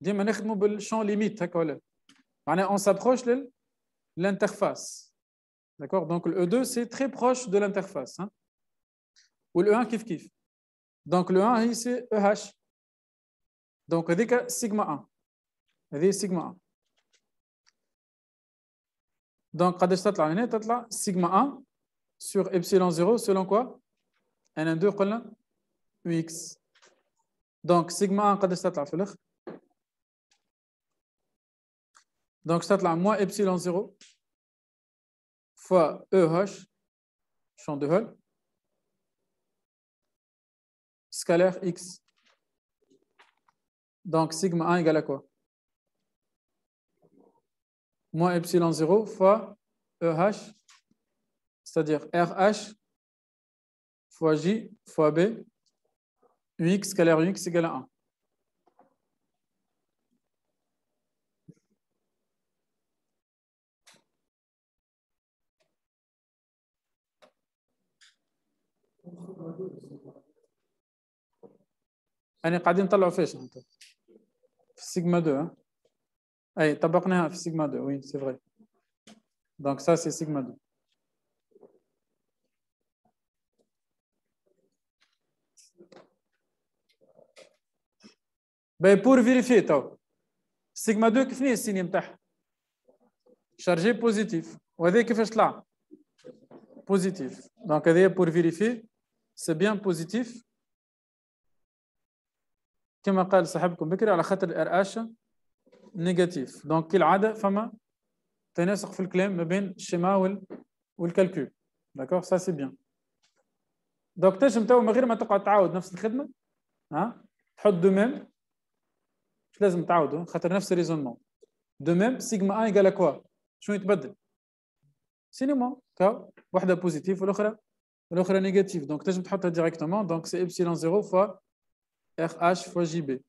ديما نخدموا بالشون ليميت هكا ولا معناها اون سابروش للانترفاس. داكور دونك الاو 2 سي تري بروش دو لانترفاس والاو 1 كيف كيف. دونك لو 1 هي سي او هاش. دونك هذيك سيجما 1 هذه سيجما 1. Donc, قداش تطلع هنا؟ تطلع سيجما 1 sur epsilon 0 selon quoi؟ N2 قلنا Ux. Donc سيجما 1 قداش تطلع في الاخر؟ Donc تطلع moins epsilon 0 fois EH champ de Hall scalaire X. Donc sigma 1 égale à quoi? Moins epsilon 0 fois EH, c'est-à-dire RH fois J fois B, UX scalaire UX égale à 1. أنا قاعدين نطلعوا فيش أنت في سيجما 2 أي طبقناها في سيجما 2 oui c'est vrai. Donc ça c'est sigma 2. Ben pour vérifier تو sigma 2 كيف السيني نتاعها؟ chargé positif وهذا كيفاش طلع؟ positif. Donc هذا pour vérifier c'est bien positif كما قال صاحبكم بكري على خاطر الار اش نيجاتيف. دونك كالعاده فما تناسق في الكلام ما بين الشيما والكالكول. داكوغ سا سي بيان. دونك تنجم تو من غير ما تقعد تعاود نفس الخدمه تحط دو ميم مش لازم تعاودوا خاطر نفس الريزونمون. De même, sigma 1 égale à quoi? شنو يتبدل؟ سينما كاو واحدة بوزيتيف والأخرى négatif. Donc, tu peux تحطها directement. Donc, c'est epsilon 0 fois RH fois JB.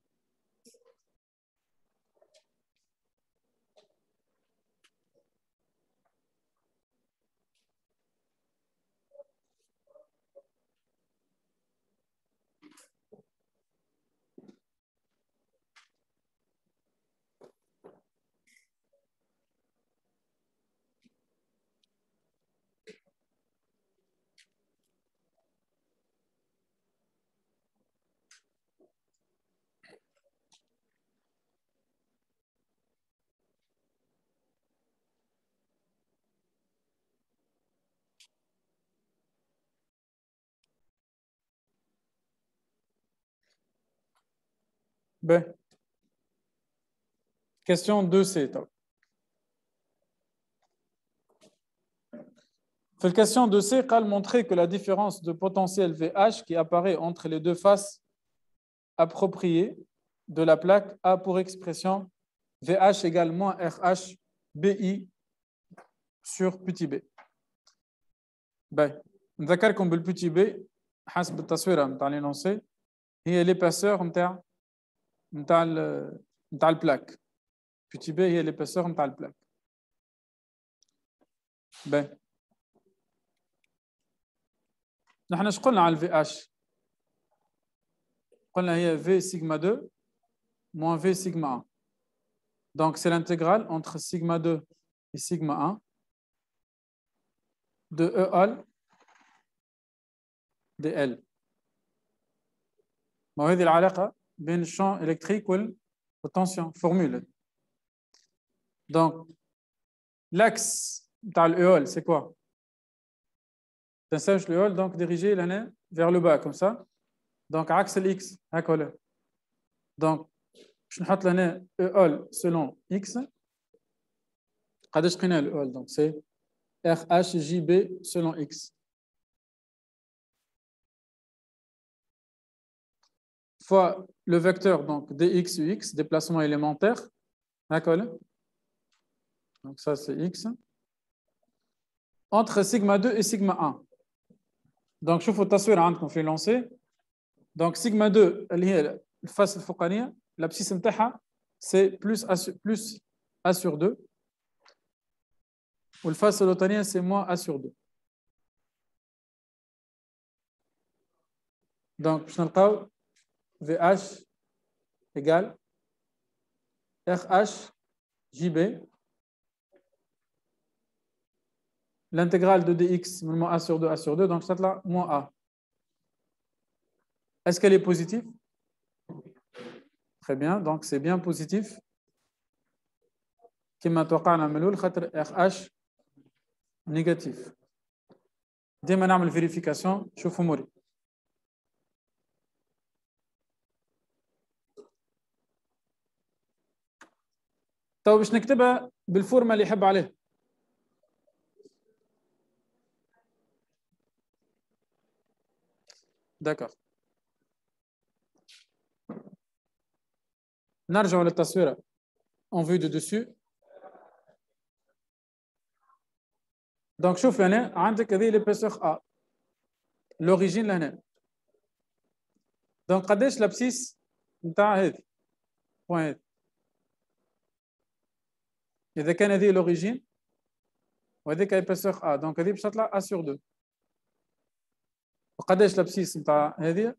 Ben, question 2C. Fait question 2C, قال montrer que la différence de potentiel VH qui apparaît entre les deux faces appropriées de la plaque a pour expression VH égale moins RH BI sur petit b. Ben, نذكركم بالبتي b حسب التصويره نتاع l'énoncé هي l'épaisseur نتاع البلاك. Petit b هي l'épaisseur نتاع البلاك. Ben, نحن ايش قلنا على الفي اش؟ قلنا هي V sigma 2 moins V sigma 1. Donc c'est l'intégrale entre sigma 2 et sigma 1 de E al dL. وهذه العلاقة بين الشان électrique والtension formule. Donc l'axe de l'EOL c'est quoi? تنساوش l'EOL donc dirigé l'année vers le bas comme ça. Donc axe l'X هكذا. Donc je نحط لنا EOL selon X. قداش قلنا l'EOL donc c'est RHJB selon X. Fois le vecteur donc dx ux, déplacement élémentaire. D'accord. Donc ça c'est x. Entre sigma 2 et sigma 1. Donc je vous taswira عندكم في lancer. Donc sigma 2 اللي هي الفاس الفوقانية l'abscisse نتاعها c'est plus a sur 2. والفاس الوسطانية c'est moins a sur 2. Donc باش نلقاو VH égale RH JB. L'intégrale de dx, moins a sur 2, donc ça là, moins a. Est-ce qu'elle est positive? Très bien, donc c'est bien positif. كما توقعنا من الأول خاطر RH négatif. ديما نعمل vérification شوفوا موري. تو باش نكتبها بالفورمه اللي يحب عليها. داكور. نرجع للتصويره en vue de dessus. دونك شوف هنا عندك هذه l'épaisseur A. l'origine لهنا. دونك قداش l'abscisse نتاع هذه؟ بوين هذه. إذا كان هذه l'origine وهذيك l'épaisseur A. دونك هذه باش تطلع A sur 2. وقداش l'abscisse نتاع هذه؟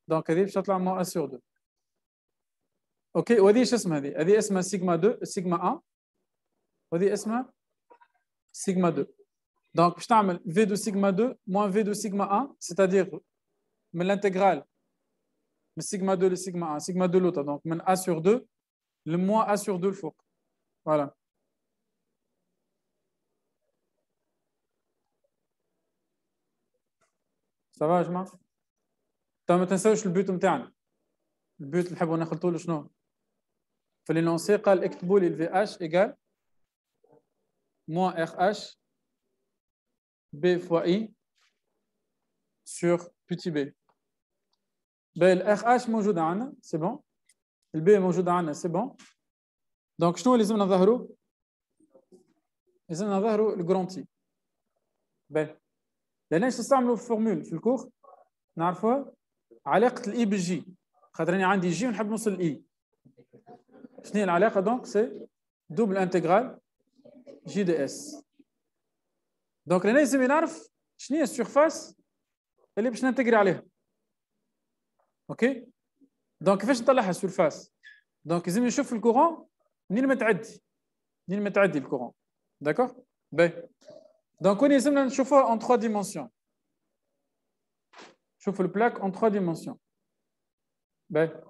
دونك هذه باش تطلع moins A sur 2. اوكي وهذه ايش اسمها هذه؟ هذه اسمها سيجما 2 سيجما 1 وهذه اسمها سيجما 2. دونك باش تعمل في دو سيجما 2 موان في دو سيجما 1 سيتادير من الانتجرال من سيجما 2 لسيجما 1 سيجما 2 لوطا دونك من A sur 2 لموان A sur 2 الفوق. فوالا. سافا يا جماعه؟ تو ما تنساوش البيوت نتاعنا. البيوت اللي نحبوا نخلطوا له شنو؟ في لينونسي قال اكتبوا لي الفي اش ايكال موان ار اش بي فوا اي سور بيتي بي. الار اش موجوده عندنا سي بون. البي موجوده عندنا سي بون. دونك شنو لازمنا نظهروا؟ لازمنا نظهروا الجرونتي. باهي. لاناش نستعملوا فورمول في الكور نعرفوها علاقه الاي بالجي، خاطر انا عندي جي ونحب نوصل الاي. شنو هي العلاقه؟ دونك سي دوبل انتجرال جي دي اس. دونك انا لازم نعرف شنو هي السيرفاس اللي باش ننتجري عليها. اوكي. دونك كيفاش نطلعها السيرفاس؟ دونك لازم نشوف الكورون منين ما تعدي الكورون. داكور. باهي. دونك وين لازمنا نشوفوها en 3 dimensions. شوفوا البلاك en 3 dimensions. باهي.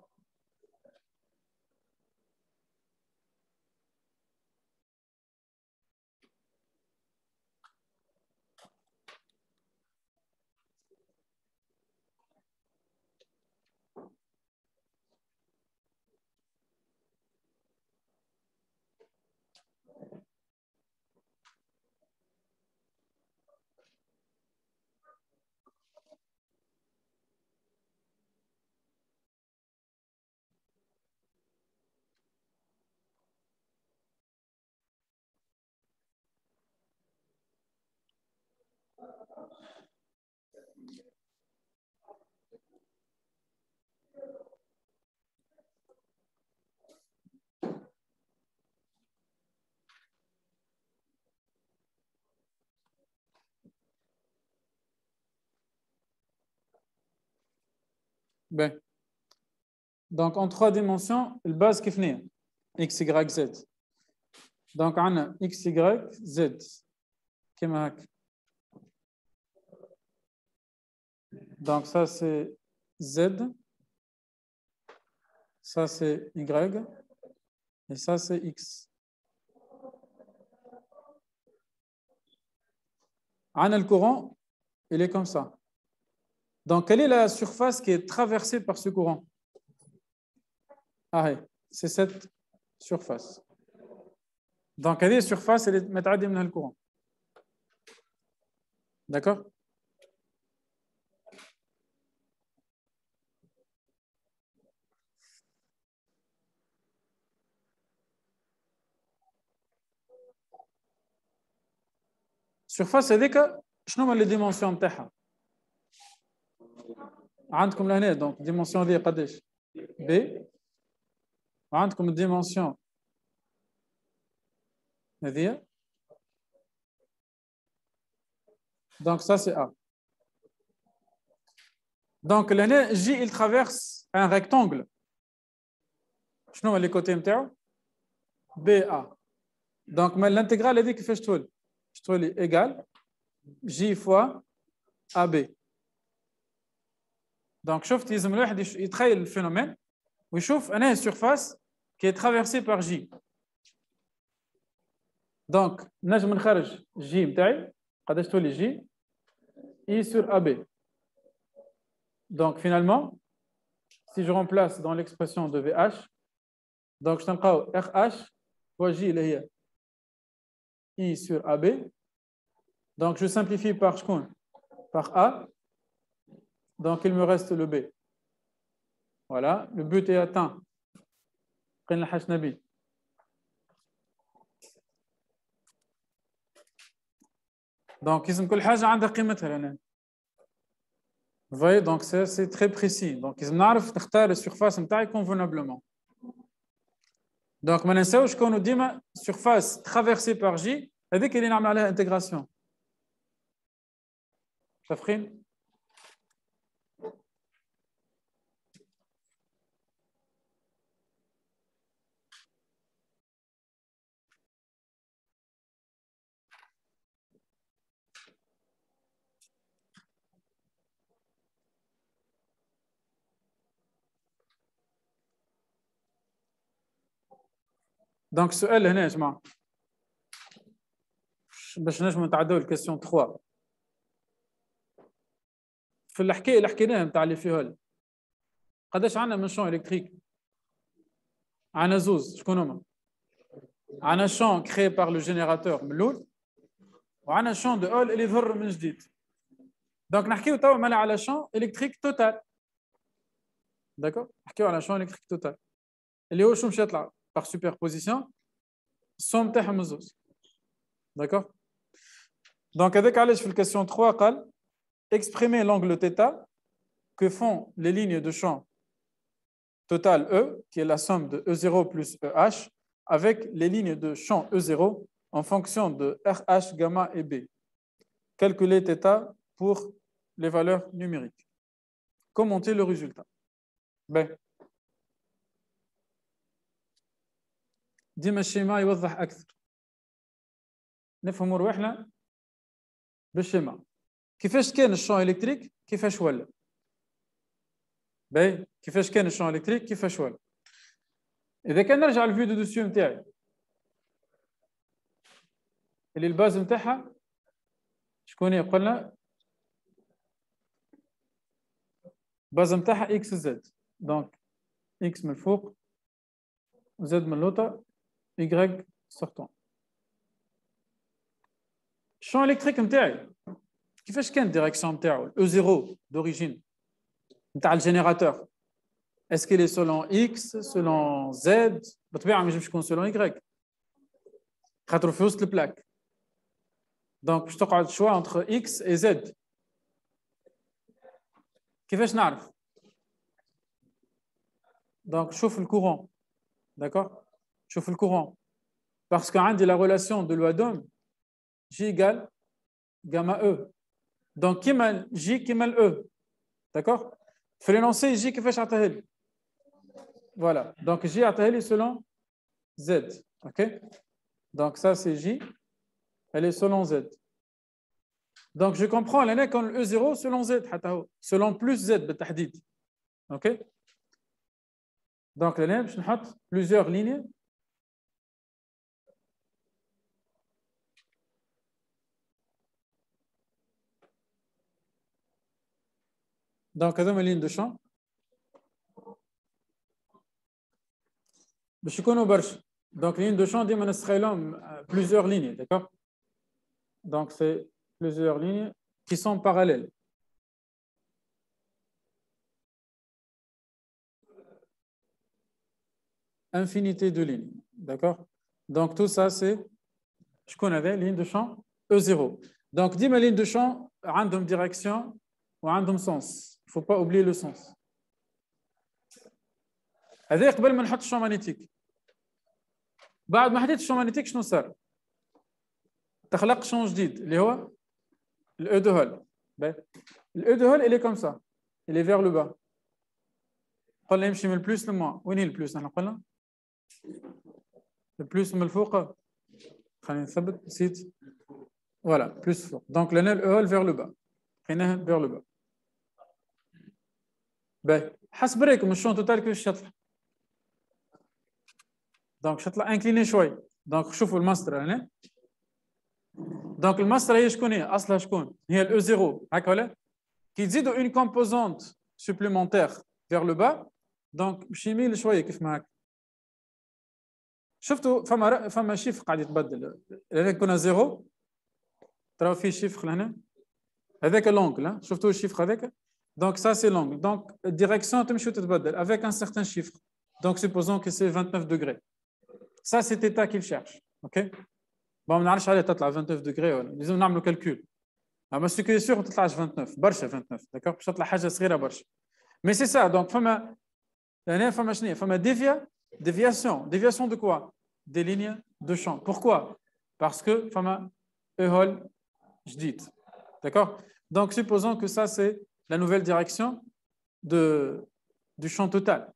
باهي. Donc en 3 dimensions, le base كيف نية x, y, z. Donc عندنا x, y, z كيما هكا. Donc ça c'est z, ça c'est y et ça c'est x. عندنا le courant, il est comme ça. Donc quelle est la surface qui est traversée par ce courant? Ah, c'est cette surface. Donc, هذه السيرفاس اللي متعدي منها الكورون. D'accord? السيرفاس هذيك شنو هما لي ديمونسيون نتاعها؟ عندكم لهنا دونك الديمونسيون هذه قداش؟ ب. وعندكم الديمونسيون هذه. Donc ça c'est A. Donc لهنا J il traverse un rectangle. شنو هما لي كوتي نتاعو؟ BA. Donc l'intégrale هذه كيفاش تولي؟ تولي égal J fois AB. Donc شفت لازم الواحد يتخيل الفينومين ويشوف أنا السيرفاس qui est traversée par J. Donc نجم نخرج J نتاعي قداش تولي J I sur AB. Donc finalement si je remplace dans l'expression de VH donc je تلقاو RH fois J اللي هي I sur AB. Donc je simplifie par شكون؟ Par A. Donc il me reste le B. Voilà, le but est atteint. قلنا الحاج نبيل. Donc لازم كل حاجة عندها قيمتها لهنا. Vous voyez, donc c'est très précis. Donc لازم نعرف نختار السيرفاس نتاعي convenablement. Donc ما ننساوش كونوا ديما surface traversée par J هذيك اللي نعمل عليها intégration. متفقين؟ دونك السؤال هنا يا جماعه باش نجموا نتعداو الكيسيون 3 في الحكايه اللي حكيناها نتاع لي فيول قداش عندنا من شون الكتريك؟ عندنا زوز شكون هما؟ عندنا شون كريي بار لو جينيراتور من الاول وعندنا شون دو اول اللي يظهر من جديد. دونك نحكيو توا مالا على شون الكتريك توتال. داكور؟ نحكيو على شون الكتريك توتال اللي هو شو باش يطلع بار سوبربوزيسيون السوم تاعهم الزوز. D'accord. Donc avec علاش في الكاستيون 3 قال exprimer l'angle θ que font les lignes de champ total E, qui est la somme de E0 plus EH, avec les lignes de champ E0 en fonction de RH, gamma et B. Calculer θ pour les valeurs numériques. Commenter le résultat. B. ديما الشيما يوضح أكثر. نفهموا روحنا بالشيما. كيفاش كان الشون إلكتريك كيفاش ولا. باهي كيفاش كان الشون إلكتريك كيفاش ولا. إذا كان نرجع الفيو دو دوسيو نتاعي اللي الباز نتاعها شكون هي قلنا باز نتاعها إكس زد. دونك إكس من الفوق زد من اللوطة Y sortant. الشون إلكتريك نتاعي كيفاش كان الديريكسيون نتاعو E0 d'origine نتاع الجينيراتور. Est-ce qu'il est selon X, selon Z؟ بالطبيعة ما ينجمش يكون selon Y. خاطر في وسط البلاك. دونك باش تقعد شوا entre X et Z. كيفاش نعرف؟ دونك شوف الكورون. D'accord؟ شوف الكورون. Parce que عندي la relation de loi d'Ohm J égale gamma E. Donc كيما J كيما E. D'accord؟ في l'énoncé J كيفاش عطاها لي؟ Voilà. Donc J عطاها لي selon Z. OK? Donc ça c'est J. Elle est selon Z. Donc je comprends l'année quand le E0 selon Z حتى هو selon plus Z بالتحديد. OK? Donc l'année باش نحط plusieurs lignes. Donc هذوما lignes de champ. باش يكونوا برشا. Donc lignes de champ ديما نستخيلهم plusieurs lignes, d'accord? Donc c'est plusieurs lignes qui sont parallèles. Infinité de lignes, d'accord? Donc tout ça c'est je connais ligne de champ E0. Donc ديما lignes de champ عندهم direction وعندهم sens. Il ne faut pas oublier le sens. هذا قبل ما نحط الشون ماغنيتيك. بعد ما حطيت الشون ماغنيتيك شنو صار؟ تخلق شون جديد اللي هو الاو دو هول. الاو دو هول اللي كوم سا اللي فيغ لو با. قلنا يمشي من البلوس للموان. وين هي البلوس؟ احنا قلنا البلوس من الفوق. خلينا نثبت نسيت. فوالا بلوس فوق. دونك لنا الاو هول فيغ لو با. خليناها فيغ لو با. باهي حسب رايكم الشون توتال كيفاش تطلع؟ دونك تطلع انكليني شوي. دونك شوفوا الماستر هنا. دونك الماستر هي شكون هي؟ اصلها شكون؟ هي الاو زيرو هكا ولا؟ كي تزيدوا اون كومبوزونت سوبليمونتير فيغ لو با دونك باش يميل شويه كيف ما هكا. شفتوا فما شيفر قاعد يتبدل. هنا كنا زيرو تراو فيه شيفر لهنا هذاك لونغل. شفتوا الشيفر هذاك؟ دونك ça c'est l'angle. Donc direction تمشي وتتبدل avec un certain chiffre. Donc supposons que c'est 29 degrés. Ça c'est θ qu'il cherche. OK? bon ما نعرفش عليه تطلع 29 degrés ولا لازم نعملوا كالكول. اما سو كي سيغ ما تطلعش 29 برشا 29 داكور باش تطلع حاجه صغيره برشا. مي سي سا دونك فما هنا فما شنو فما déviation de quoi? Des lignes de champ. Pourquoi? Parce que فما E-hole جديد. D'accord? Donc supposons que ça c'est la nouvelle direction du champ total.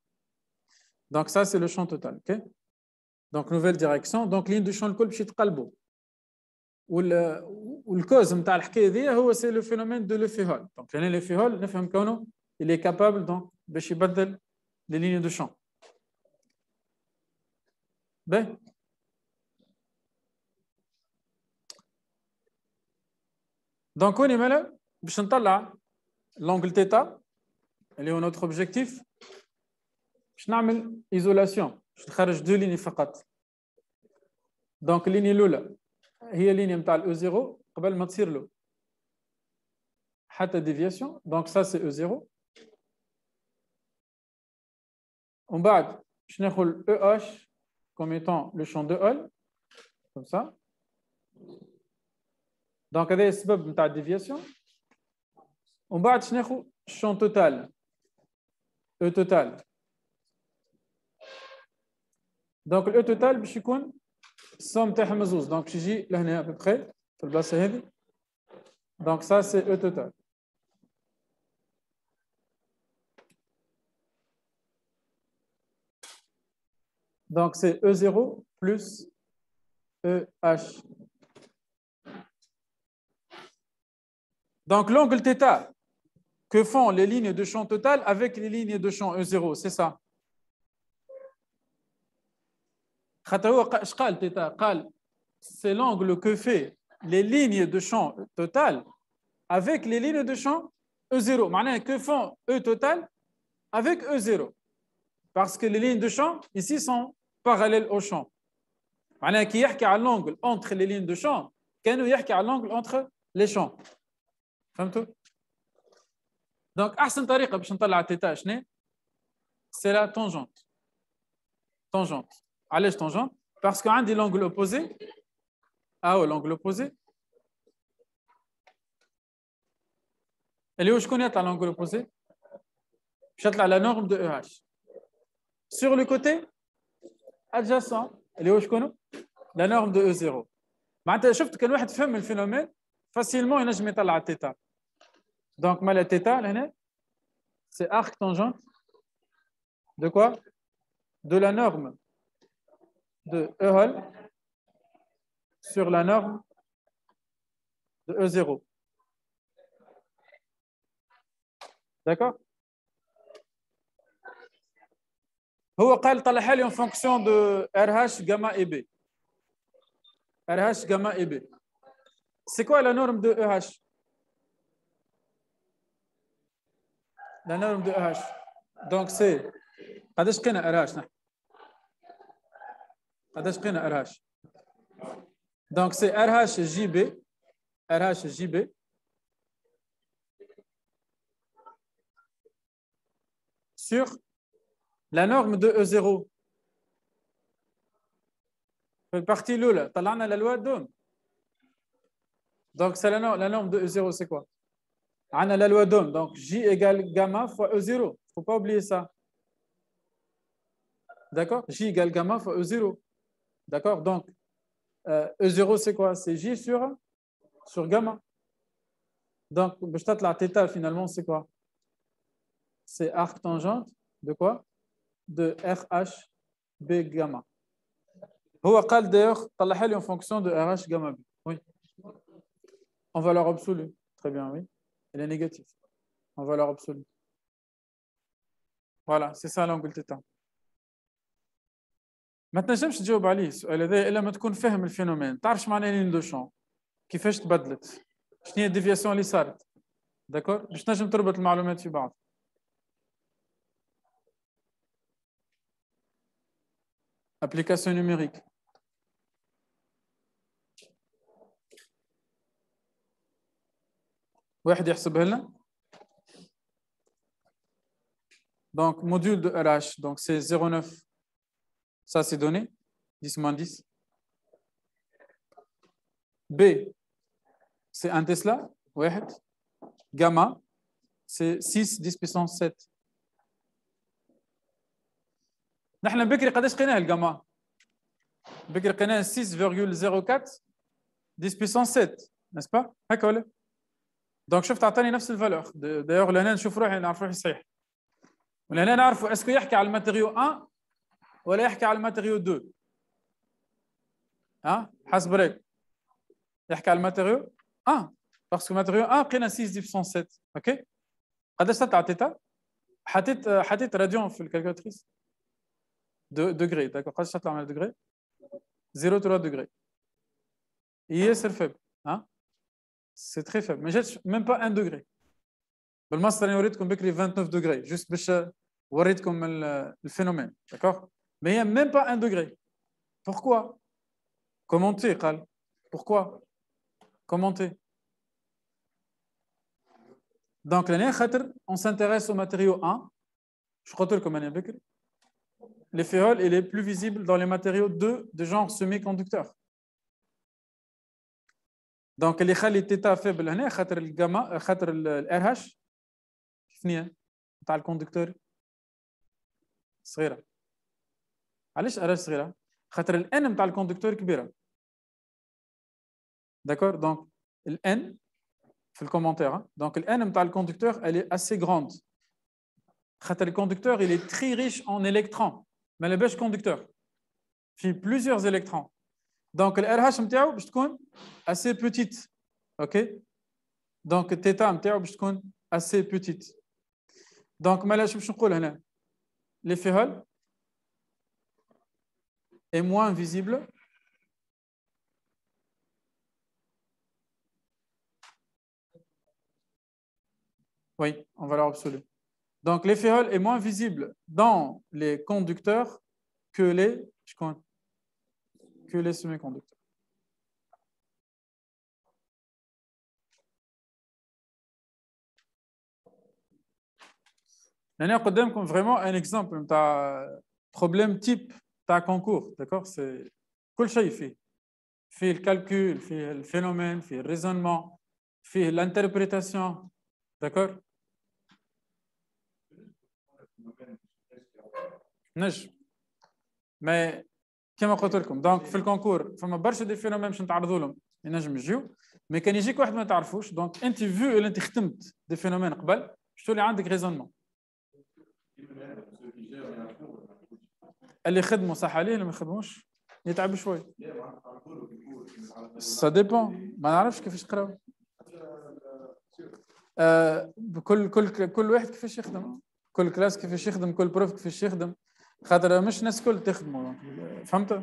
Donc ça c'est le champ total, OK? Donc nouvelle direction. Donc ligne du champ الكل باش يتقلبوا. والكوز نتاع الحكايه ذي هو سي لو فينومين دو لو فيهول. دونك يعني لو فيهول نفهم كونه اللي كابابل دونك باش يبدل لي ليني دو شون. باهي دونك وين مالا باش نطلع لونغل تيتا اللي هو نوتر اوبجيكتيف باش نعمل ايزولاسيون باش نخرج دو ليني فقط. دونك الليني الاولى هي الليني نتاع الاو زيرو قبل ما تصير له حتى ديفياسيون. دونك سا سي او زيرو. ومن بعد باش ناخذ او اش كوم ايتون لو شون دو هول comme ça. Donc هذا السبب نتاع الديفياسيون. ومن بعد باش ناخذ الشون توتال او توتال. دونك الاو توتال باش يكون السوم تاعهم زوز، دونك باش يجي لهنا ابخي في البلاصه هذه. دونك سا سي او توتال. Donc, c'est E0 plus EH. Donc, l'angle θ que font les lignes de champ total avec les lignes de champ E0, c'est ça. C'est l'angle que fait les lignes de champ total avec les lignes de champ E0. معناها que font E total avec E0. Parce que les lignes de champ ici sont parallèles au champ. معناها كي يحكي على l'angle entre les lignes de champ كانوا يحكي على l'angle entre les champs. فهمتوا؟ Donc احسن طريقه باش نطلع الثيتا شنو؟ C'est la tangente. Tangente. علاش tangente؟ Parce que عندي l'angle opposé. Ah ouais, l'angle opposé. اللي هو شكون يطلع l'angle opposé؟ باش يطلع la norme de EH. Sur le côté adjacent اللي هو شكون؟ La norme de E0. معناتها شفت كان واحد فهم الفينومين فاسيلمون ينجم يطلع الثيتا. Donc mal θ لهنا c'est arc tangente de quoi? De la norme de E sur la norme de E0. D'accord? هو قال طلعها لي en fonction de RH gamma et B. RH gamma et B. C'est quoi la norme de EH? La norme de EH. Donc c'est قداش قينا RH نحن؟ قداش قينا RH؟ Donc c'est RH JB RH JB sur la norme de E0. في البارتي الأولى طلعنا la loi d'Ohm. Donc c'est la norme de E0 c'est quoi? On a la loi d'Ohm, donc J égale gamma fois E0. Il ne faut pas oublier ça. D'accord? J égale gamma fois E0. D'accord? Donc E0 c'est quoi? C'est J sur gamma. Donc la θ finalement c'est quoi? C'est arc tangente de quoi? De RH B gamma. هو قال d'ailleurs طلعها لي en fonction de RH gamma B. Oui. En valeur absolue. Très bien, oui. Elle est négative. En valeur absolue. Voilà, c'est ça l'angle θ. ما تنجمش تجاوب عليه السؤال هذا الا ما تكون فاهم الفينومين، تعرف شو معناه لين دو شون، كيفاش تبدلت، شنو هي الديفياسيون اللي صارت. داكور؟ باش تنجم تربط المعلومات في بعض. ابليكاسيون نيميريك. واحد يحسبها لنا. Donc module de RH, donc c'est 0,9. Ça c'est donné. 10 moins 10. B, c'est 1 Tesla. واحد. Gamma, c'est 6 10 puissance 7. نحن بكري قداش قيناه الجاما؟ بكري قيناه 6,04 10 puissance 7 n'est-ce pas؟ هكا ولا؟ دونك شفت عطاني نفس الفالور. دايوغ لهنا نشوف روحي نعرف روحي صحيح. ولهنا نعرفوا اسكو يحكي على الماتيريو 1 ولا يحكي على الماتيريو 2. ها؟ حسب رايك. يحكي على الماتيريو 1 باسكو الماتيريو 1 قينا 6 10 puissance 7 اوكي؟ قداش تطلع تيتا؟ حطيت راديون في الكالكولاتريس. degrés, d'accord? Quand je chante la degré, 0,3 degrés. Et c'est faible, hein? C'est très faible. Mais j'ai même pas 1 degré. Le master a dit qu'on peut 29 degrés, juste pour voir comme le phénomène, d'accord? Mais il n'y a même pas 1 degré. Pourquoi? Commentez, Khal. Pourquoi? Commentez. Donc, on s'intéresse au matériau 1. Je crois que comme un bécri. Les féroles, il est plus visible dans les matériaux 2 de genre semi-conducteur. دونك اللي يخلي تيتا فيبل هنا خاطر الجاما خاطر الار هاش شنو نتاع الكوندكتور صغيره. علاش ار هاش صغيره؟ خاطر الان نتاع الكوندكتور كبيره. داكور دونك الان في الكومنتير دونك الان نتاع الكوندكتور elle est assez grande. خاطر الكوندكتور il est très riche en électrons. ما لاباش كوندكتور في plusieurs électrons. دونك الار هاش نتاعو باش تكون assez petite. اوكي دونك التيتا نتاعو باش تكون assez petite. دونك مالاش باش نقول هنا l'effet est moins visible oui en valeur absolue. Donc l'effet Hall est moins visible dans les conducteurs que les semi-conducteurs. Là, قدامكم vraiment un exemple de problème type de concours, d'accord? C'est كل شيء فيه. فيه الكالكول, فيه الphénomène, فيه le raisonnement, فيه l'interprétation, d'accord? نجم. Mais كما قلت لكم دونك في الكونكور فما برشا دي فينومين باش نتعرضوا لهم ينجم يجيو مي كان يجيك واحد ما تعرفوش دونك انت فيو اللي انت خدمت دي فينومين قبل باش تولي عندك ريزونمون. اللي خدموا صح عليه اللي ما يخدموش يتعب شوي. سا ديبون ما نعرفش كيفاش يقراو. كل واحد كيفاش يخدم كل كلاس كيفاش يخدم كل بروف كيفاش يخدم خاطر مش الناس الكل تخدموا فهمت.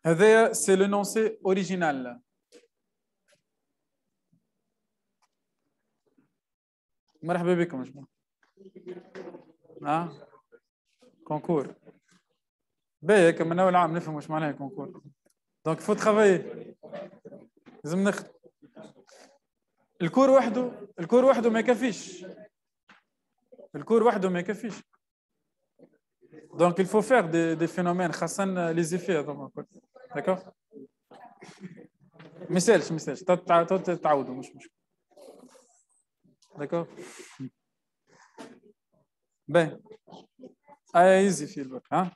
هذايا سي لونونسي اوريجينال. مرحبا بكم يا جماعه. كونكور باهي من اول عام نفهم واش معناها كونكور دونك فو ترافاي لازم نخدم. الكور وحده ما يكفيش. الكور وحده ما يكفيش دونك il faut faire des phénomènes خاصة les effets هذوما الكل داكور. ما يسالش تعاودوا مش مشكل داكور. باهي ايزي في البرك ها.